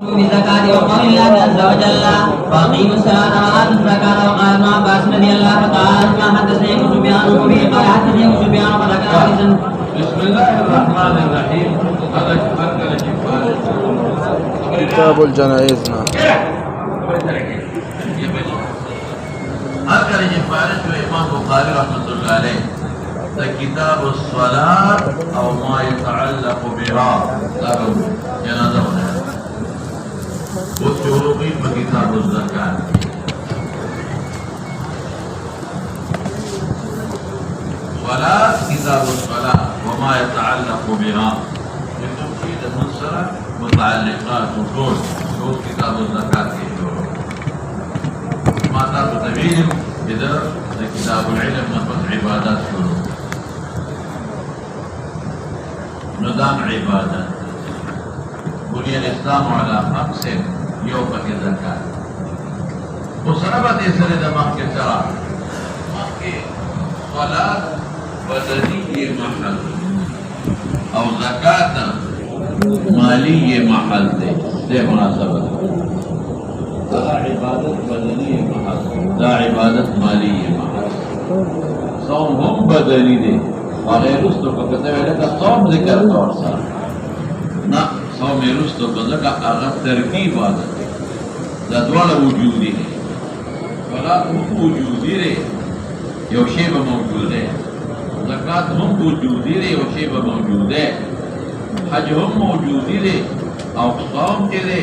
بزكاة وقول الله عز وجل وأقيموا الصلاة وآتوا الزكاة وقال ابن عباس رضي الله تعالى عنهما حدثني سفيان وبه قال حدثني سفيان وذكر حديثا. بسم الله الرحمن الرحيم. هذا كتاب الجنائز. هذا الجفارة إمام بخاري رحمة الله عليه كتاب الصلاة أو ما يتعلق بها جنازة والشروط كتاب الزكاة. صلاة كتاب الصلاة وما يتعلق بها من تفصيل الصلاة متعلقات وصول شروط كتاب الزكاة في شروط ما تعرف تبين إذا كتاب العلم نفس عبادات شروط نظام عبادات. بني الإسلام على 5 يوم الزكاة وصنبت يسر دماغ كسرى صلاة بدنية محل أو زكاة مالية محل ده مناسبة. لا عبادة بدنية محل لا عبادة مالية محل. صوم هم بدني دي وغير رستو فكتب لك صوم ذكر طور صار نا صوم رستو فذلك أغد تركيب هذا ذاتوال وجودي ولا وجودي ري یو شی به موجود ہے. زکات هم وجودی دی یو شی به موجود ہے. حج هم موجودی دی او صوم کې دی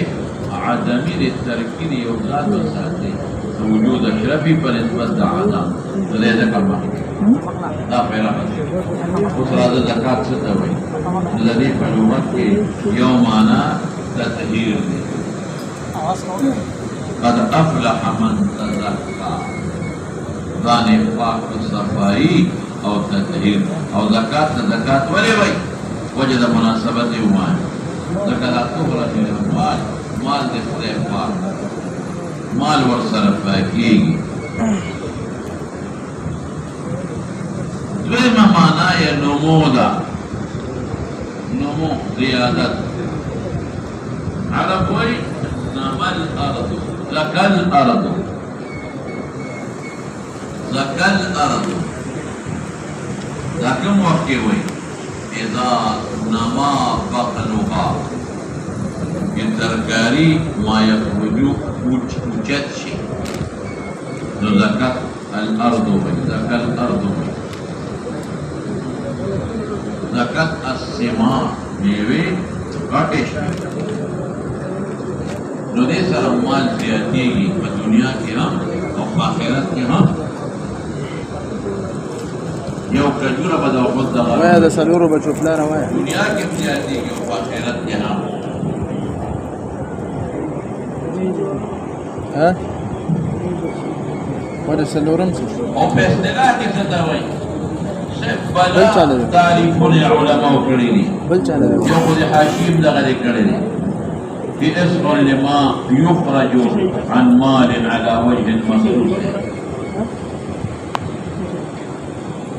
عدمی دی ترکی دی یو ذات وساتي وجود اشرفی پر نسبت د عدم دې ذکر باندې دا پیرا اوس راځه زکات څه ته وایي. لدی په لغت کې یو معنا تطهیر دی. قد افلح من تزکا ځان پاک صفائی او تطهیر او زکات ولې وای وجه د مناسبت یو مان زکات ټول شي مال د خدای پاک مال ور سره پاکيږي. دویمه معنا یې نمو ده. نمو زیادت عرب وای نمل ارض لکل ارض زکل ارض لكن وقت وي اذا نما بقلها ترکاری ما يخرجو وجد شيء زکات الارض وي زکات الارض وي زکات السماء میوه غټش نو دې سره مال زیاتېږي په دنیا کې هم او په آخرت کې هم. یو کجوره به د وخت دغه وایه د څلورو بچو پلاره وایه دنیا کې هم زیاتېږي او په آخرت کې هم. ها ولې څلورم څه او په اصطلاح کې څه ته وایي بلا تعریفونه علماو کړي دي. بل چا نه یو خو د حاشیم دغه دی کړی دی في اسم لما يخرج عن مال على وجه مخصوص.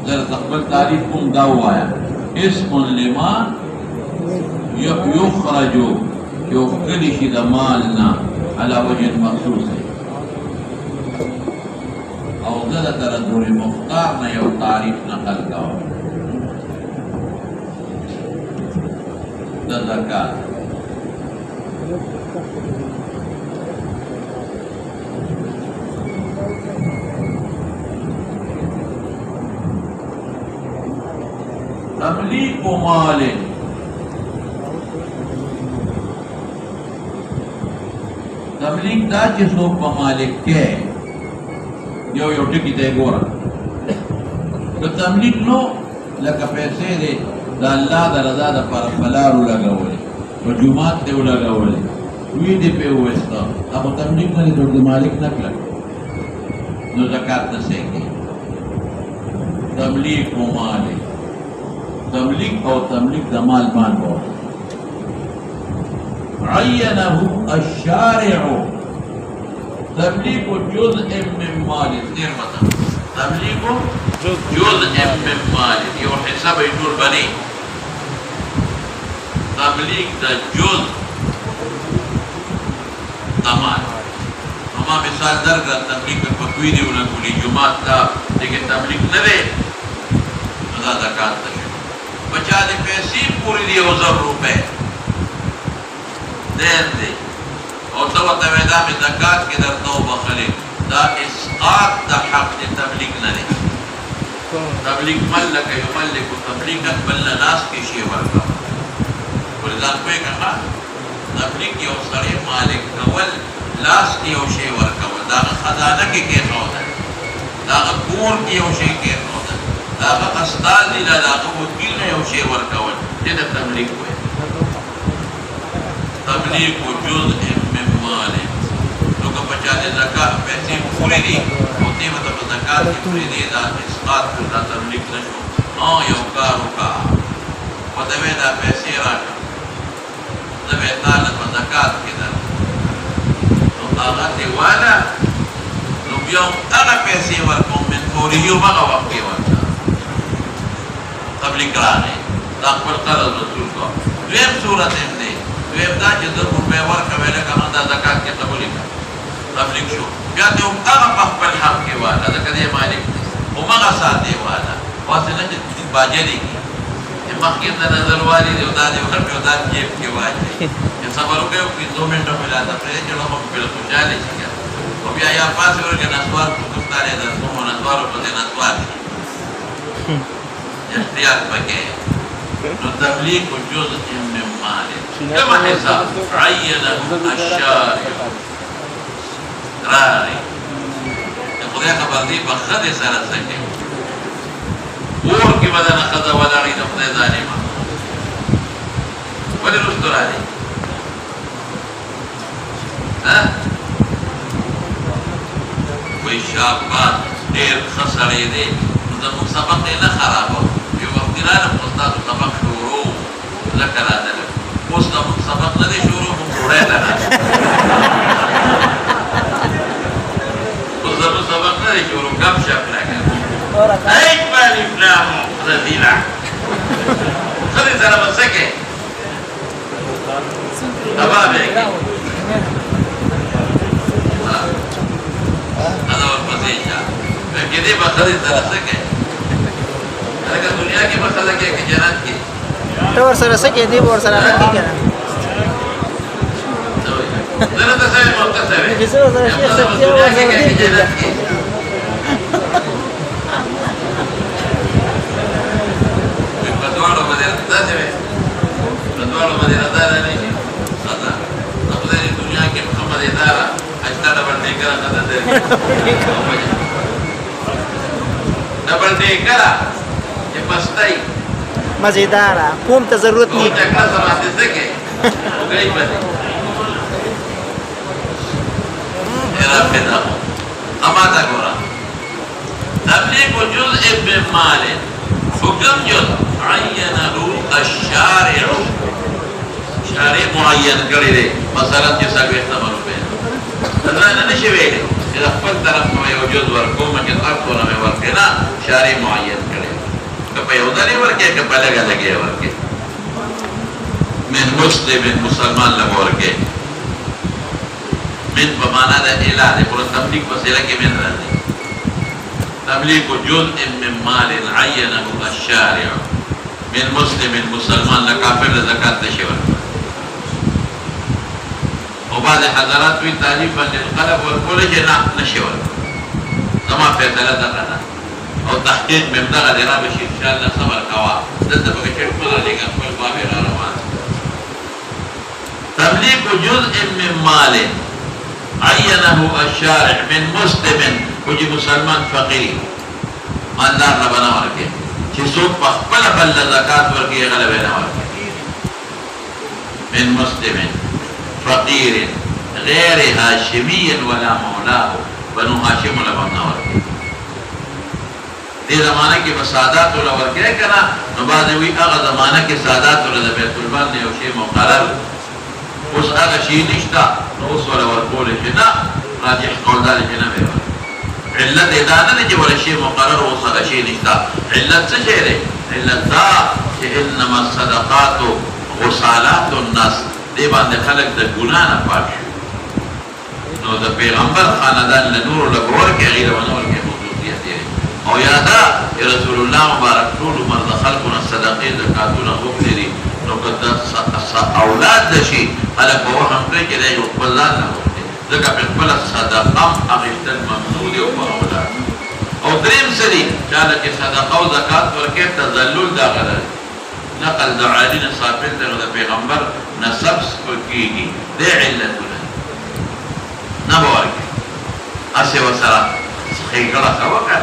در تقبل تعریف کم داوایا اسم لما يخرج یو کلی شي د مالنا على وجه مخصوص او دغه تردد مختار نه یو تعریف نقل کاوه د زکات. تملیک مال تملیک دا چې څوک په مالک کې یو ټکی ته ګوره د تملیک نو لکه پیسې دې د الله د رضا لپاره پلارو لګولې په جومات دې ولګولې وی دې په وستا هغه تملیک نه د مالک نه کړل نو زکات نه سېږي. تملیک مال تملیک او تملیک د مال باندې عینه الشارع تملیک جزء من مال تملیک جزء من مال یو حساب یې بني تملیک دا جزء امان اما مثال درګه تبلیغ په کوي دی ولګولي جمعه تا دغه تبلیغ نه دی دا زکات ته بچا دې پیسې پوری دی 1000 روپے دې او تو ته ودا په زکات کې درته وبخلي دا اسقاط د حق تبلیغ نه دی تبلیغ ملک یملک تبلیغا بل ناس کې شی ورکا ولذا کوئی کړه تبلیغ یو سړی مالک کول لاس کې یو شی ورکا دا خزانه کې خاوده دا کور کې یو شی کې خاوده دا استاد دی دا وکیل نه یو شی ورکول دې تبلیغ وایي تبلیغ جزء من مال لو که بچا دې زکات پیسې پوری دي او دې مطلب زکات پوری دي دا اسقاط دا تبلیغ نشو یو کار وکا په دې دا پیسې راکړه دا به تعالی په زکات کې دا نو هغه دی والا نو بیا هغه پیسې ورکوم من پوری یو هغه وخت کې ورکړه تبلیغ راغی دا خپل قرض رسول کو دویم صورت هم دی دویم دا چې د روپے ورکوي لکه دا زکات کې قبول کړه تبلیغ شو بیا ته هغه په خپل حق کې والا دا کدی مالک او هغه ساتي والا واسه نه چې باجې دی مخکې د نظر والی دی او دا دی ورته او دا جیب کې واجي چې صبر وکړو په 2 منټو په لاته پرې چې نو په بل خوشاله شي او بیا یا پاسه ورګه نسوار په کوستاره ده نو نسوار په دې نسوار احتیاط وکړي نو تبلیغ جزء من مال كما حساب عينه الشارع راري خدای خبر دی په خدای سره څنګه ور کې بدن خدا ولا رید خدای ظالما ولې رستور علي ها وای شابات ډېر خسرې دي نو د سبق نه خرابو یو وخت راځم استاد سبق شروع لکه راځل اوس د سبق نه دی شروع مو وړه ده اوس د سبق نه دی شروع غب شپ راګه ایک باندې فلام رذیلا خدای سره وسکه تبا به انا ورپسې شه کې دې په خدای سره وسکه هغه دنیا کې مسله کې جنت کې تو ور سره سکه دې ور سره نه کېږي زه ته څه مختصر دې څه سره شي سکه ور سره جنت کې دوالو باندې راځي دوالو باندې راځي نه شي صدا په دې دنیا کې محمد اداره اجتا ډبل ټیکر نه ده ډبل ټیکر چې پستای مزیدار کوم ته ضرورت نو نه ته کا سماته سکے وګړي باندې era پیدا اما تا ګورا تبلیغ جزء من مال حکم جزء عینه الشارع شارع معین کړی دی مثلا چې څنګه استعمال وکړي دا نه نشي ویلي چې خپل طرف نو یو جزء ورکوم چې تاسو نه ورکړي نه شارع معین کړی که په یو ځای ورکړي که په لګا لګي ورکړي من مسلم مسلمان له ورکړي من په معنا د اله د پر تبلیغ وسیله کې من راځي تبلیغ جزء من مال عینه الشارع من مسلم مسلمان لکافر زکات نشي ورکړي او بعض حضرات وی تعریفا للقلب ورکول چې نه نشي ورکړي زما فیصله ده او تحقیق مبدغه دی را بشي ان شاء الله صبر کوا دلته به چې خپل لګا خپل باب را روان تبلیغ جزء من مال عینه الشارع من مسلم وجي مسلمان فقیر مالدار نه بنا ورکړي چې څوک په خپل بل زکات ورکړي غلبه نه ورکړي من مسلم فقیر غیر هاشمی ولا مولاه بنو هاشم ولا بنا ورکړي دې زمانہ کې سادات ولا ورکړي کنه نو بعد وی هغه زمانہ کې سادات ولا بیت المال نه یو شی مقرر اوس هغه شی نشته نو اوس ولا ورکول شي نه راجح قول دار چې نه وي علت دا نه چې ولا شی مقرر اوس هغه شی نشته علت څه شی دی علت دا چې انما الصدقات غسالات الناس دې باندې خلق د ګنا نه پاک شي نو د پیغمبر خاندان له نور له ور کې غیر ونور کې خصوصیت دی او یادا رسول الله مبارک ټول عمر د خلقنا صدقې زکاتونه وکړي نو کدا اولاد دشي هله په وهم کې کې دی خپل ځان نه وکړي ځکه په خپل صدقه اغشتل ممنوع دی او اولاد او دریم سری چاله کې صدقه او زکات ورکې تذلل دا غره نقل د عالین صافل د پیغمبر نسب کیږي د علتونه نه ورکې اسه وسره خیګړه کا وکړه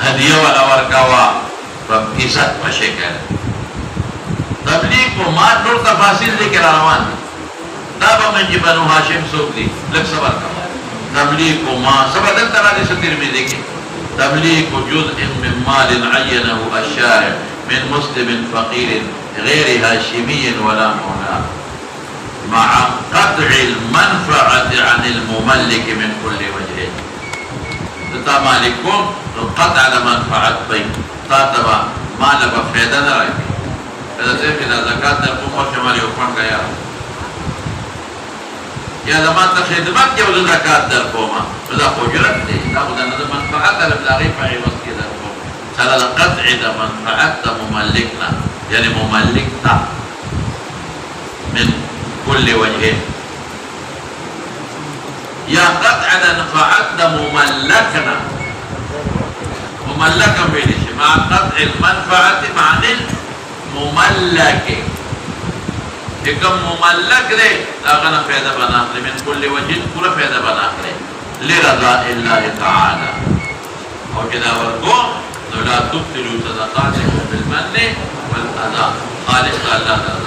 هدیه ولا ورکاوا په عزت پښه کړه تبلیغ کو ما ټول تفاصیل ذکر روان دا به من بنو هاشم سوق دي لک صبر کا تبلیغ کو ما سبب دلته راځي ستیر می دي تبلیغ جزء من مال عينه الشارع من مسلم فقير غير هاشمي ولا مولى مع قطع المنفعة عن المملك من كل وجه تا مالکم قطع المنفعة بي تاتبا مال بفیدہ نہ رہی ایسا صرف اذا زکاة در قمر شمالی اپن گیا یا زمان تا خدمت کیا وزا زکاة در قوما وزا خجرت دی تا خدا نظر منفعت لبلاغی فعیوز کی در قوم سالا قطع دا منفعت دا مملکنا یعنی مملک تا من كل وجه یا قطع نفعت مملکنا مملکا بیلش مع قطع المنفعت معنی المملک اکم مملک دے لاغنا فیدہ بناخلے من کل وجہ پورا فیدہ بناخلے لرضاء اللہ تعالی اور کدا ورکو نو لا تبتلو صدقاتکم بالمن والعذاب خالص اللہ تعالی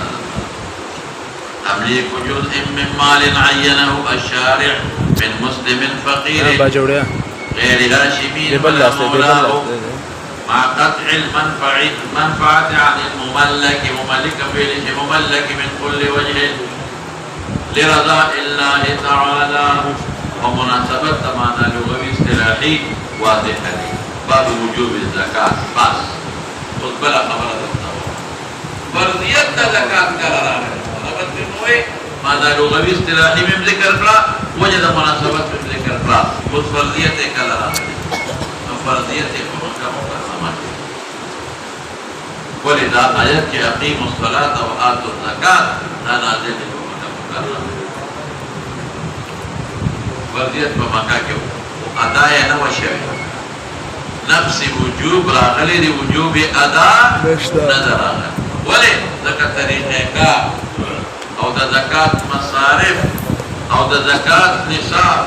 تمليك جزء من مال عينه الشارع من مسلم فقير غير هاشمي ولا مولاه مع قطع المنفعة عن المملك مملك من كل وجه لرضاء الله تعالى ومناسبة معنى لغوي اصطلاحي واضحة باب وجوب الزكاة بس خطبة خبرة فرضية الزكاة قرارها ماذا لغوي اصطلاحي من ذكر فلا وجد مناسبت من ذكر فلا بس فرضية كلا راغلي فرضية مكة مكرمة ولذا آيات کہ اقیموا الصلاة وآتوا الزکاة لا نازل مکة مکرمة فرضیت په مکه کې ادا یې نه وشوي نفس وجوب راغلي دی وجوب ادا نظر راغلی ولې ځکه طریقې کا او د زکات مصارف او د زکات نصاب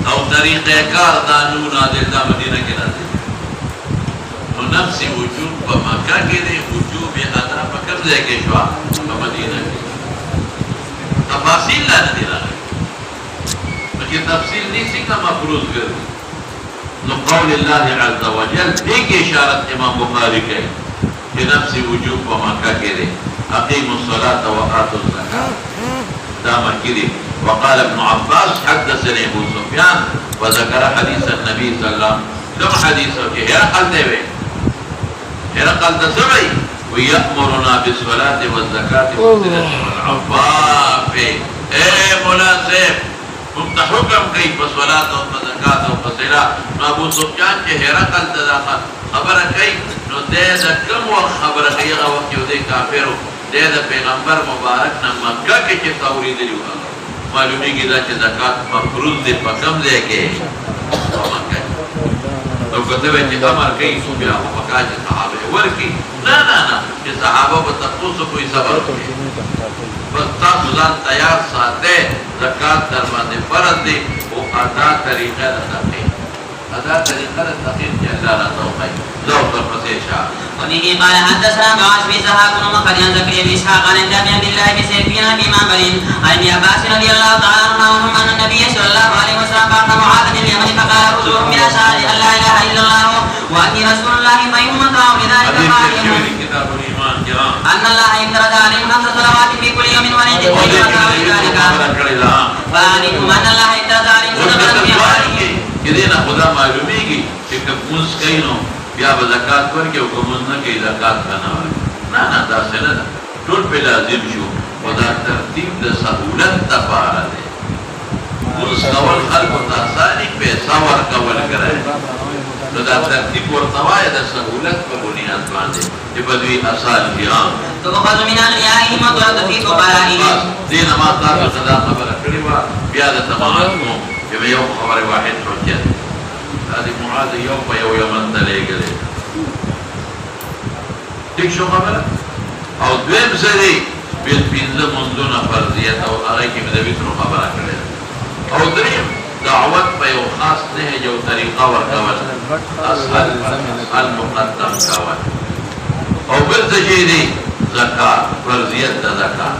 او طریقې کار دا نور نازل دا مدینه کې نازل نو نفس وجوب په مکه کې دی وجوب ادا په کوم ځای کې شو په مدینه کې تفاصیل لا ندی راغلی لیکن تفصیل نیسی کا مفروض کرد نو قول اللہ عز وجل ایک اشارت امام بخاری کہے کہ نفس وجوب و مکہ کرے اقیم الصلاة و آتوا الزکاة دا مکی دی وقال ابن عباس حدثني ابو سفیان وذکر حدیث النبی صلی اللہ علیہ وسلم کم حدیث ہو کہ ہرقل دے وے ہرقل دسوئی ويأمرنا بالصلاة والزكاة والعفاف اے مناسب ممت حکم کئی بصلاة و بزکاة و بصلاة نو ابو سفیان کے ہرقل تداخل خبر کئی نو دے دا کم وقت خبر کئی اگا وقت یو دے کافرو دے دا پیغمبر مبارک نا مکہ کے چی توری دلیو آگا معلومی کی دا چی زکاة مفروض دے پا کم دے کے مکہ تو کتبه چې امر کوي سو بیا په کاج صحابه ورکی نه نه نه چې صحابه په تاسو کوئی صبر کوي بس تاسو ځان تیار ساته زکات در باندې فرض دي او ادا طریقه ده ادا طریقه ده تقین چې الله را توقي لو پر پسیشا وبه قال حدثنا معاذ بن زهاق بن مخديان زكريا بن اسحاق عن جابر بن الله بن سيفنا بن معبد عن ابن عباس رضي الله تعالى عنهما ان النبي صلى الله عليه وسلم بعث معاذ بن اليمن فقال ارجوهم من اشهاد ان لا اله الا الله واني رسول الله فيهم مطاعوا لذلك قائلهم ان الله افترض عليهم 5 صلوات في كل يوم وليله ومطاعوا لذلك فعلمهم ان الله افترض عليهم صدقه في اموالهم کدینا خدا معلومی کی کہ کمز کئی نو بیا با زکاة ورکی او کمز نکی زکاة بنا ورکی نا نا دا سنه دا ٹول پی لازم شو و دا تر ترتیب د سهولت دپاره دی اوس کول خلکو ته اساني پیسه ورکول ګرایي نو دا ترتیب ورته وایي د سهولت په بنیاد باندې چې به دوی اسان کړي تؤخذ من أغنيائهم وترد في فقرائهم دې نه ما تاسو ته دا خبره کړې وه بیا د تمام کوم چې به یو خبرې واحد حجت دا د معاذ یو په یو یمن ته لېږلی ټیک شو خبره او دویم ځلې بیا پنځه مونځونه فرضیت او هغې کې مې د وترو خبره کړې او دریم دعوت په یو خاص نهج او طریقه ورکول اسهل مقدم کول او بل څه چې دی زکات فرضیت د زکات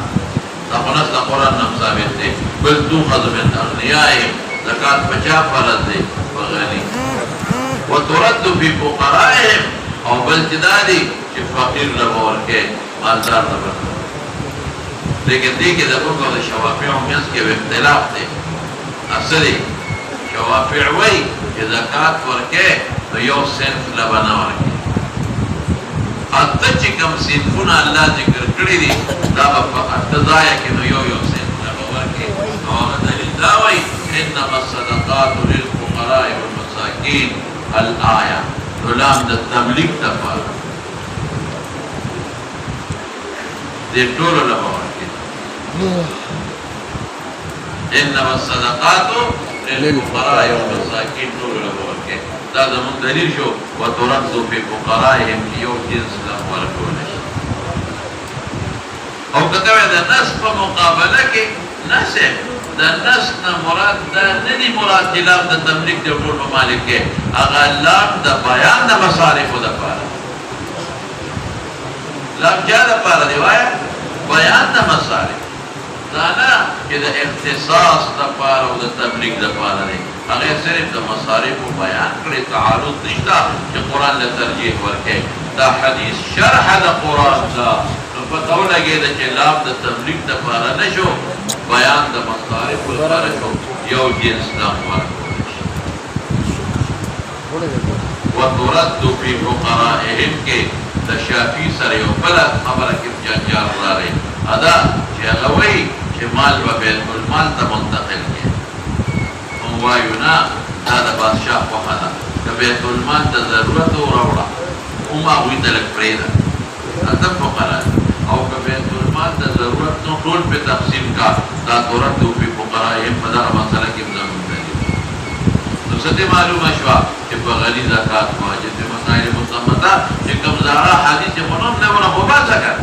دا خو نص د قرآن نه ثابت دی بل تؤخذ من اغنیائهم زکات په چا فرض دی په غني وترد في فقرائهم او بل چې دا دی چې فقیر له به ورکې مالدار ته به لیکن دې کې د فقه د شوافعو منځ کې اختلاف دی اصلي شوافع وایي چې زکات ورکې نو یو صنف له به نه ورکې اته چې کوم صنفونه الله ذکر کړي دي دا به په اته ځایه کې نو یو صنف له به ورکې او هغه دلیل دا وایي انما الصدقات للفقراء والمساکین الآیه غلام د تبلیغ دپاره دې ټولو له به ورکې انما الصدقات للفقراء والمساکین ټولو له به ورکې دا زموږ دلیل شو وترد فی فقرائهم چې یو جنس له ورکولی شي او که ته وایې د نس په مقابله کې نس د نس نه مراد دا نه دي مراد چې لام د تملیک د ټول په مالک کې هغه لام د بیان د مصارفو دپاره لام چا دپاره دی وایه بیان د مصارف دا نه چې د اختصاص دپاره او د تبلیغ دپاره دی هغې صرف د مصارفو بیان کړي تعارض نشته چې قرآن له ترجیح ورکړي دا حدیث شرح د قرآن ده نو پته ولګېده چې لام د تبلیغ دپاره نه شو بیان د مصارفو دپاره شو یو جنس لام ورکولی شي وترد فی فقرائهم کې د شافعي سره یو بله خبره کې جنجال راغی ادا چې هغه وایي چې مال به بیت المال ته منتقل کړي موږ وایو نه دا د بادشاه خوښه ده که بیت المال ته ضرورت وراوړه هم هغوی ته لږ پرېږده اته فقرا او که بیت المال ته ضرورت نو ټول پې تقسیم کا دا ترد فی فقرائهم په دغه مسله کې هم زموږ دلیل نو څه دې معلومه شوه چې په غني زکات واجب دی مسایل مصمته چې کوم زاړه حدیث یې خو نوم نه ونه خو باسه کړ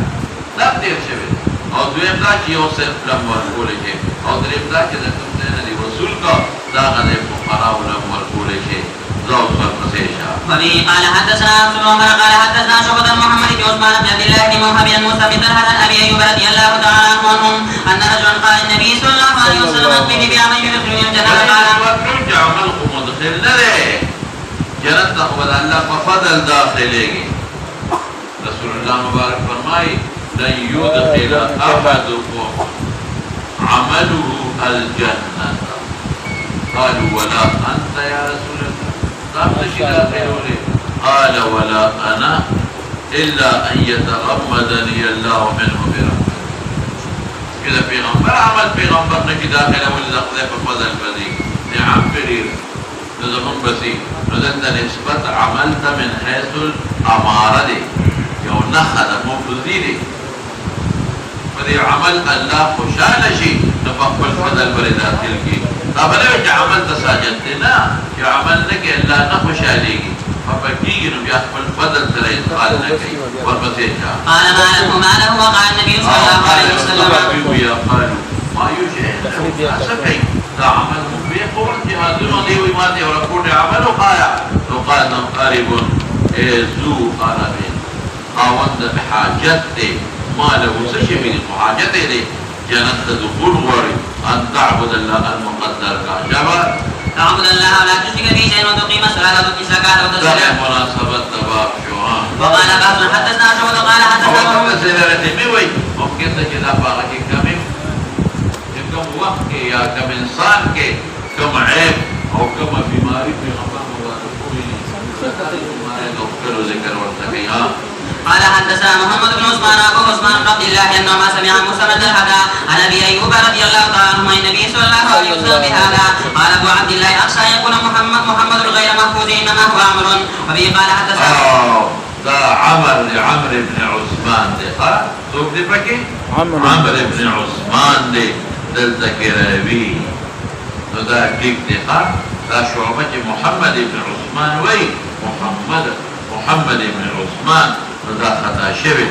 دا تېر شوی او دویم دا چې یو صرف لم ورکولی شي او دریم دا چې د کوم ځای نه دې وصول کا دا هغه د فقراو لم ورکولی شي زه اوس ورپسې شه وبه قال حدثنا عبد عمر قال حدثنا شعبة بن محمد بن عثمان بن عبد الله بن موهب بن موسى بن طلحة عن ابي ايوب رضي الله تعالى عنهم ان رجلا قال النبي صلى الله عليه وسلم اخبرني بعمل يدخلني الجنة قال چې عمل خو مدخل نه دی جنت ته خو به الله په فضل داخلېږي رسول الله مبارک فرمایي لن يدخل احدكم عمله الجنة قالوا ولا انت يا رسول الله قام نشي داخلولي قال ولا انا الا ان يتغمدني الله منه برحمته كده پیغمبر عمل پیغمبر نشي داخله ولا خدای په فضل بدی نعم فرير نظام بسي ردت نسبت عملت من حيث الاماره دي یو نخد مفضی دی فدی عمل الله خوشحاله شي نو په خپل فضل پرې داخل کی دا به نه وي چې عمل ته ساجد دی نه چې عمل نه کوي الله نه خوشحالېږي خفه کېږي نو بیا خپل فضل سره ادخال نه کوي ورپسې شه قال ما له وقال النبي صلى الله عليه وسلم قالوا ما يشاء څه کوي دا عمل مبيح قول جهادونه دی وي ما دې ورکوټ عمل وقایا نو قال نو قريب ذو قرب خاوند حاجت دی ما له څه شي وي حاجت دی جنت دخول غواړي ان تعبد الله المقدر کا جواب تعبد الله ولا تشرك به شيئا وتقيم الصلاة وتؤتي الزكاة وتصلي دا مناسبت دباب شو وقال بعض حدثنا شعبة قال حدثنا او څه سره دې وي ممکن ته چې دا باغ کې کمی کوم وخت کې یا کوم انسان کې کوم عیب او کوم بیماری په خپل مبارک کوي ډاکټر ذکر ورته کوي قال حدثنا محمد بن عثمان ابو عثمان بن عبد الله انه ما سمع موسى بن الحدا عن ابي رضي الله تعالى عنه عن النبي صلى الله عليه وسلم بهذا. قال أبو عبد الله أخشى أن يكون محمد غير محفوظ إنما هو عمرو. وبه قال حدثنا دا عمر لعمر بن عثمان دي ها سوق دي پکې عمر بن عثمان دي دلته کې راوي نو دا ټیک دي ها دا شعبه محمد بن عثمان وای محمد بن عثمان نو دا خطا شوی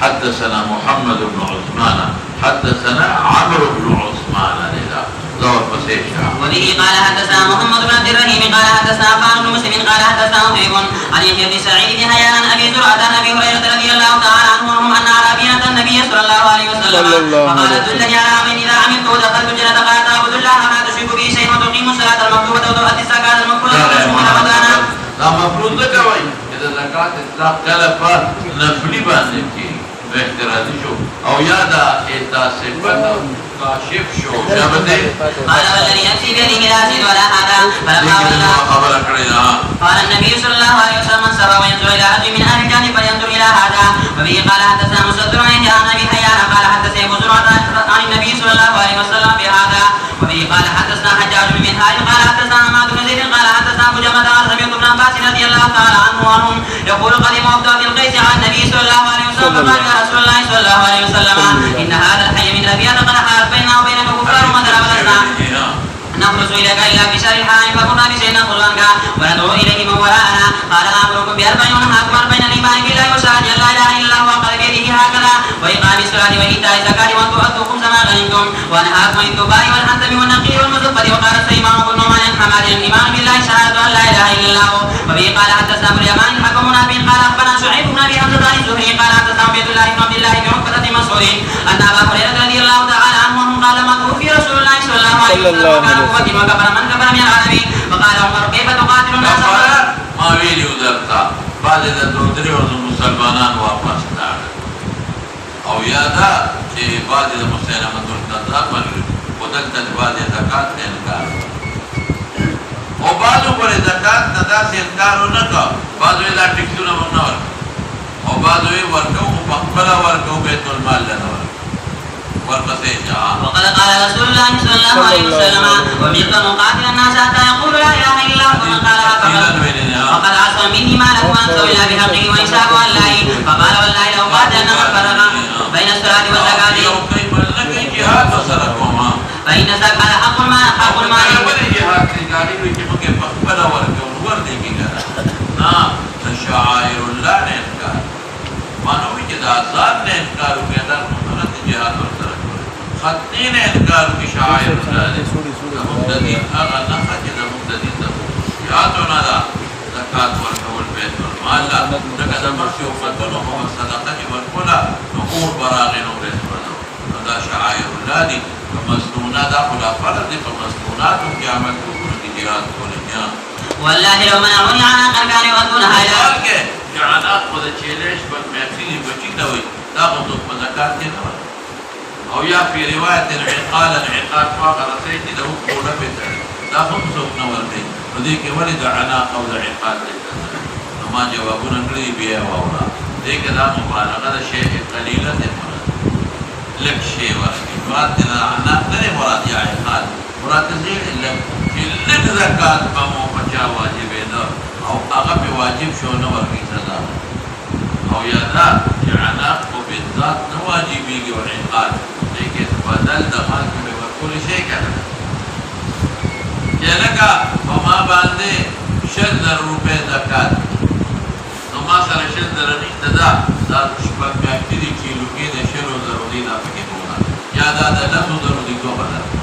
حدثنا محمد بن عثمان حدثنا عمرو بن عثمان دا دور بسيشا. وبه قال حدثنا محمد بن عبد الرحيم قال حدثنا عفان بن مسلم قال حدثنا وهيب عن يحيى بن سعيد بن حيان عن ابي زرعه عن ابي هريره رضي الله تعالى عنهم ان اعرابيا اتى النبي صلى الله عليه وسلم فقال دلني على عمل اذا عملته دخلت الجنه قال تعبد الله ما تشرك به شيئا وتقيم الصلاه المكتوبه وتؤدي الزكاه المفروضه وتصوم رمضان. دا مفروض نه کوي اذا زکات اطلاق کله پر نفلی باندې کی احترازی شو او یادا اتصفت کاشف شو شبده قال والذي نفسي بيده لا ازيد ولا هذا فلما ولى خبر کړی قال النبي صلى الله عليه وسلم من سر وينظر الى رجل من اهل الجنه فلينظر الى هذا. وبه قال حدثنا مسدد عن ابي حيان قال حدثني ابو زرعه عن النبي صلى الله عليه وسلم بهذا. وبه قال حدثنا حجاج بن منهاج قال حدثنا حماد بن زيد قال حدثنا ابو جمعه قال سمعت ابن عباس رضي الله تعالى عنهم يقول قدم عبد القيس على النبي صلى الله عليه وسلم فقال يا رسول الله صلى الله عليه وسلم ان هذا الحي من ربيعه قد حارت بيننا وبين الكفار ومثلا ولسنا نخلص اليك الا بشر الحرام فمرنا بشيء ناخذ عنك وندعو اليه من وراءنا. قال امركم باربع ونهاكم عن بين الايمان بالله وشهاده ان لا اله الا الله وقال بيده هكذا واقام الصلاه وايتاء الزكاه وان تؤدوا خمس ما غنمتم وانهاكم عن الدباء والحنتم والنقير والمزفه. وقال سليمان بن نعمان عن حماد الايمان بالله شهاده ان لا اله الا الله. وبه قال حدثنا ابو اليمان الحكم بن ابي قال اخبرنا شعيب بن ابي حمزه عن الزهري قال حدثنا عبد الله بن عبد الله بن عقبه بن مسعود ان ابا هريره رضي الله تعالى عنه قال ما توفي رسول الله صلى الله عليه وسلم وكان قوه وكفر من كفر من العالمين. فقال عمر كيف تقاتل الناس ما ویلی ودرتا بعد د دوتری او مسلمانان واپس لاړ او یادا چې بعد د مسلمانانو مرتد عمل ودلته بعد زکات نه انکار او بعضو پر زکات نه داسې انکار نه کا بعضو لا ټیکسونه ونه او بعضو ورکو په خپل ورکو بیت المال نه وقد قال رسول الله صلى الله عليه وسلم ومرت نقاتل الناس حتى يقول لا اله الا الله ومن قالها فقد عصى مني ما له انسى الا بحقه وانشاء الله. فقال والله لو قاتل ان فرق بين الصلاه والزكاه فان الزكاه حق المال شعائر الله نے انکار مانو کہ آزاد نے انکار کیا تھا جہاد خطنی نے انکار کی شعائر اللہ نے مقتدین اغا نخط جدا مقتدین دا جہاد ہونا دا زکاة ورکول بیت والمال لکا دا مرسی وفتنو ہوا صدقہ جی ورکولا نقور براغین و بیت والمال دا شعائر اللہ دی فمسنونات اخلا فرد دی فمسنونات کی عمل کبور کی جہاد کولنیا والله لو منعوني عناقا كانوا يؤدونها الى کہ عناق خود چیلش پر محفلی بچی دوئی دا خودک مذکات کی نوال او یا فی روایت العقال العقال فاق رسیتی دهو قولا بیتر دا خود سوک نوال دی و دیکھ ولی دا عناق او دا عقال دیتا نما جوابون انگلی بیا واولا دیکھ دا مبالغه دا شیء قلیلہ دی مراد لک شیء ورکی مراد دینا عناق نرے مراد یا عقال مراد زیر لک لک زکاة بمو پچا واجب دا او اغا پی واجب شو نور کی سزا او یادا کہ عناق کو بالذات نواجبی گی و عقال لیکن بدل دخل کبھی ورکول شیء کرنا جنکا وما باندے 6,000 روپے زکاة نما سر 6,000 نیتا دا شپک میاکتی چیلو کی دے 6,000 دی دا پکی بونا یادا دا 10,000 دی دو بدل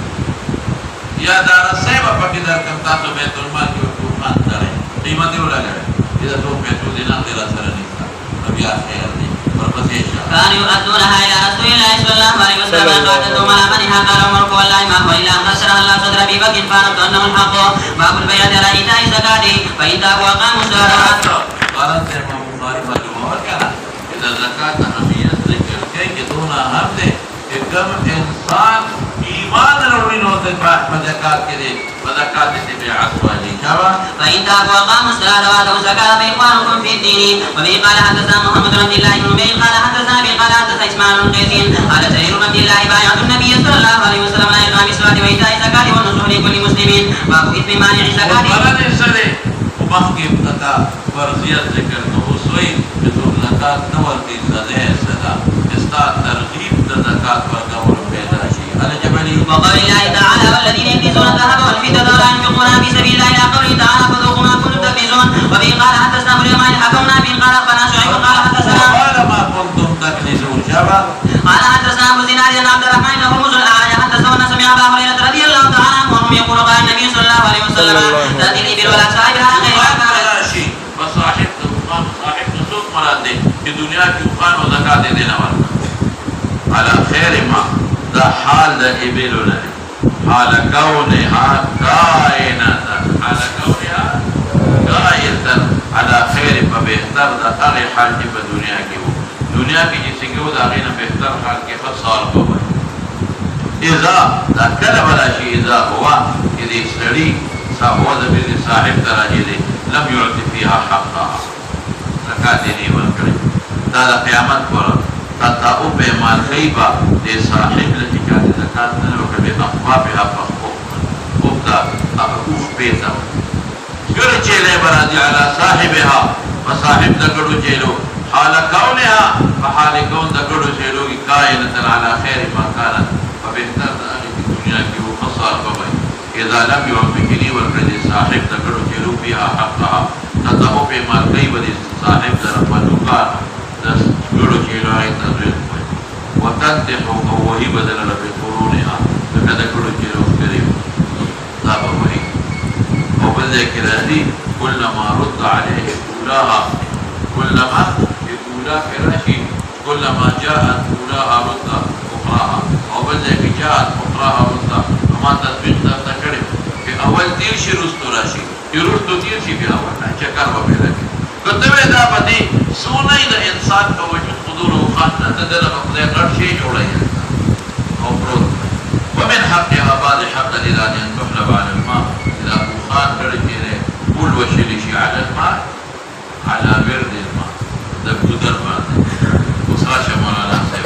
یا دا رسیبا پکی در کم تاسو بیت المال کی وقوفان دارے قیمتی ہو لگا ہے یہ تو پیسو دینا تیرا سر نیتا ربی آخیر دی ورپسیشا كانوا يؤدونها الى رسول الله صلى الله عليه وسلم قاتلتم على منها قال عمر والله ما هو الا ان نشرح الله صدر ابي بكر فعلمت انه الحق باب البيعه على ايتاء الزكاه فان تابوا واقاموا الصلاه قالت امام بخاری مجموعہ کہا اذا زکات اہمیت ذکر کہ دونوں اہم دے کہ کم انسان ایمان روی نو زکات کې دي زکات دې به عصوالي شوا فإن تابوا وأقاموا الصلاة وآتوا الزكاة فإخوانكم في الدين. وبه قال حدثنا محمد بن عبد الله بن نمير قال حدثنا أبي قال حدثنا إسماعيل بن قيس قال جرير بن عبد الله بايعت النبي صلى الله عليه وسلم على إقام الصلاة وإيتاء الزكاة والنصح لكل مسلم. باب إثم مانع الزكاة. ولن سره ومخکې پتا فرضیت ذکر نو سوی چې زکات نه ورکړي سزا صدا استا ترغیب د زکات ورکول پیدا شي علي جبلي. وقال الله تعالى والذين يكنزون الذهب والفضة ولا ينفقونها في سبيل الله إلى قوله تعالى فذوقوا ما كنتم تكنزون. وبه قال حدثنا أبو اليمان حكمنا به قال أخبرنا شعيب قال حدثنا وقال ما كنتم تكنزون شبا قال حدثنا أبو الزناد أن عبد الرحمن بن هرمز الأعرج حدثنا سمع أبا هريرة رضي الله تعالى عنه يقول قال النبي صلى الله عليه وسلم تأتي الإبل ولا صاحبها غيرها. شي وصاحب الخان صاحب نسوق مراد دي في دنيا کې خان او زکات دې نه ورکړه على خير ما ذا حال ذا إبلنا حال كونها كائنة على كونها كائنة على خير فبيختار ذا أغي حال دي في دنيا کې دنیا کې چې څنګه دا غینه بهتر حال کې فصال کوي اذا ذا كلام ولا شيء اذا هو اذا سړي صاحب درجه لم يعطي فيها حقها زکات دې ورکړي دا د قیامت پر تطاو به مال غیبا د صاحب له اجازه زکات نه ورکړي اقوابها فقط وبدا اقوف بيتا ګره چې له برادي على صاحبها وصاحب دګړو چېلو حال كونها فحال كون دګړو چېلو کی کائنه على خير ما كانت فبهتر د دنیا کې وفصال کوي اذا لم يعطي ورکړي صاحب دګړو چېلو بها حقها تطاو به مال غیبا د صاحب در فنوکار دس ګړو چېلو ایت تدریس وتنتح او وهي بدل له قرونها فكذا ګړو چېلو کوي دا به وایي او بذكر هذه كلما رد عليه أولاها كلما أولى فراشي كلما جاءت أولاها رد أخراها او بذكر جاءت أخراها رد وما تطبيق تذكره في أول تيرشي رستو راشي يرستو تيرشي في أول چکر و پیدا کی کتبه دا بدی سونی دا انسان کا وجود قدور و خاننا تدر مقضی قرشی جوڑا او پروت ومن حقها بعد حق للان ان تحلب على الماء اذا خان کرتی رہے كل وشلشي على الماء على برد الماء ده بدر بعد وصاشا مولانا صاحب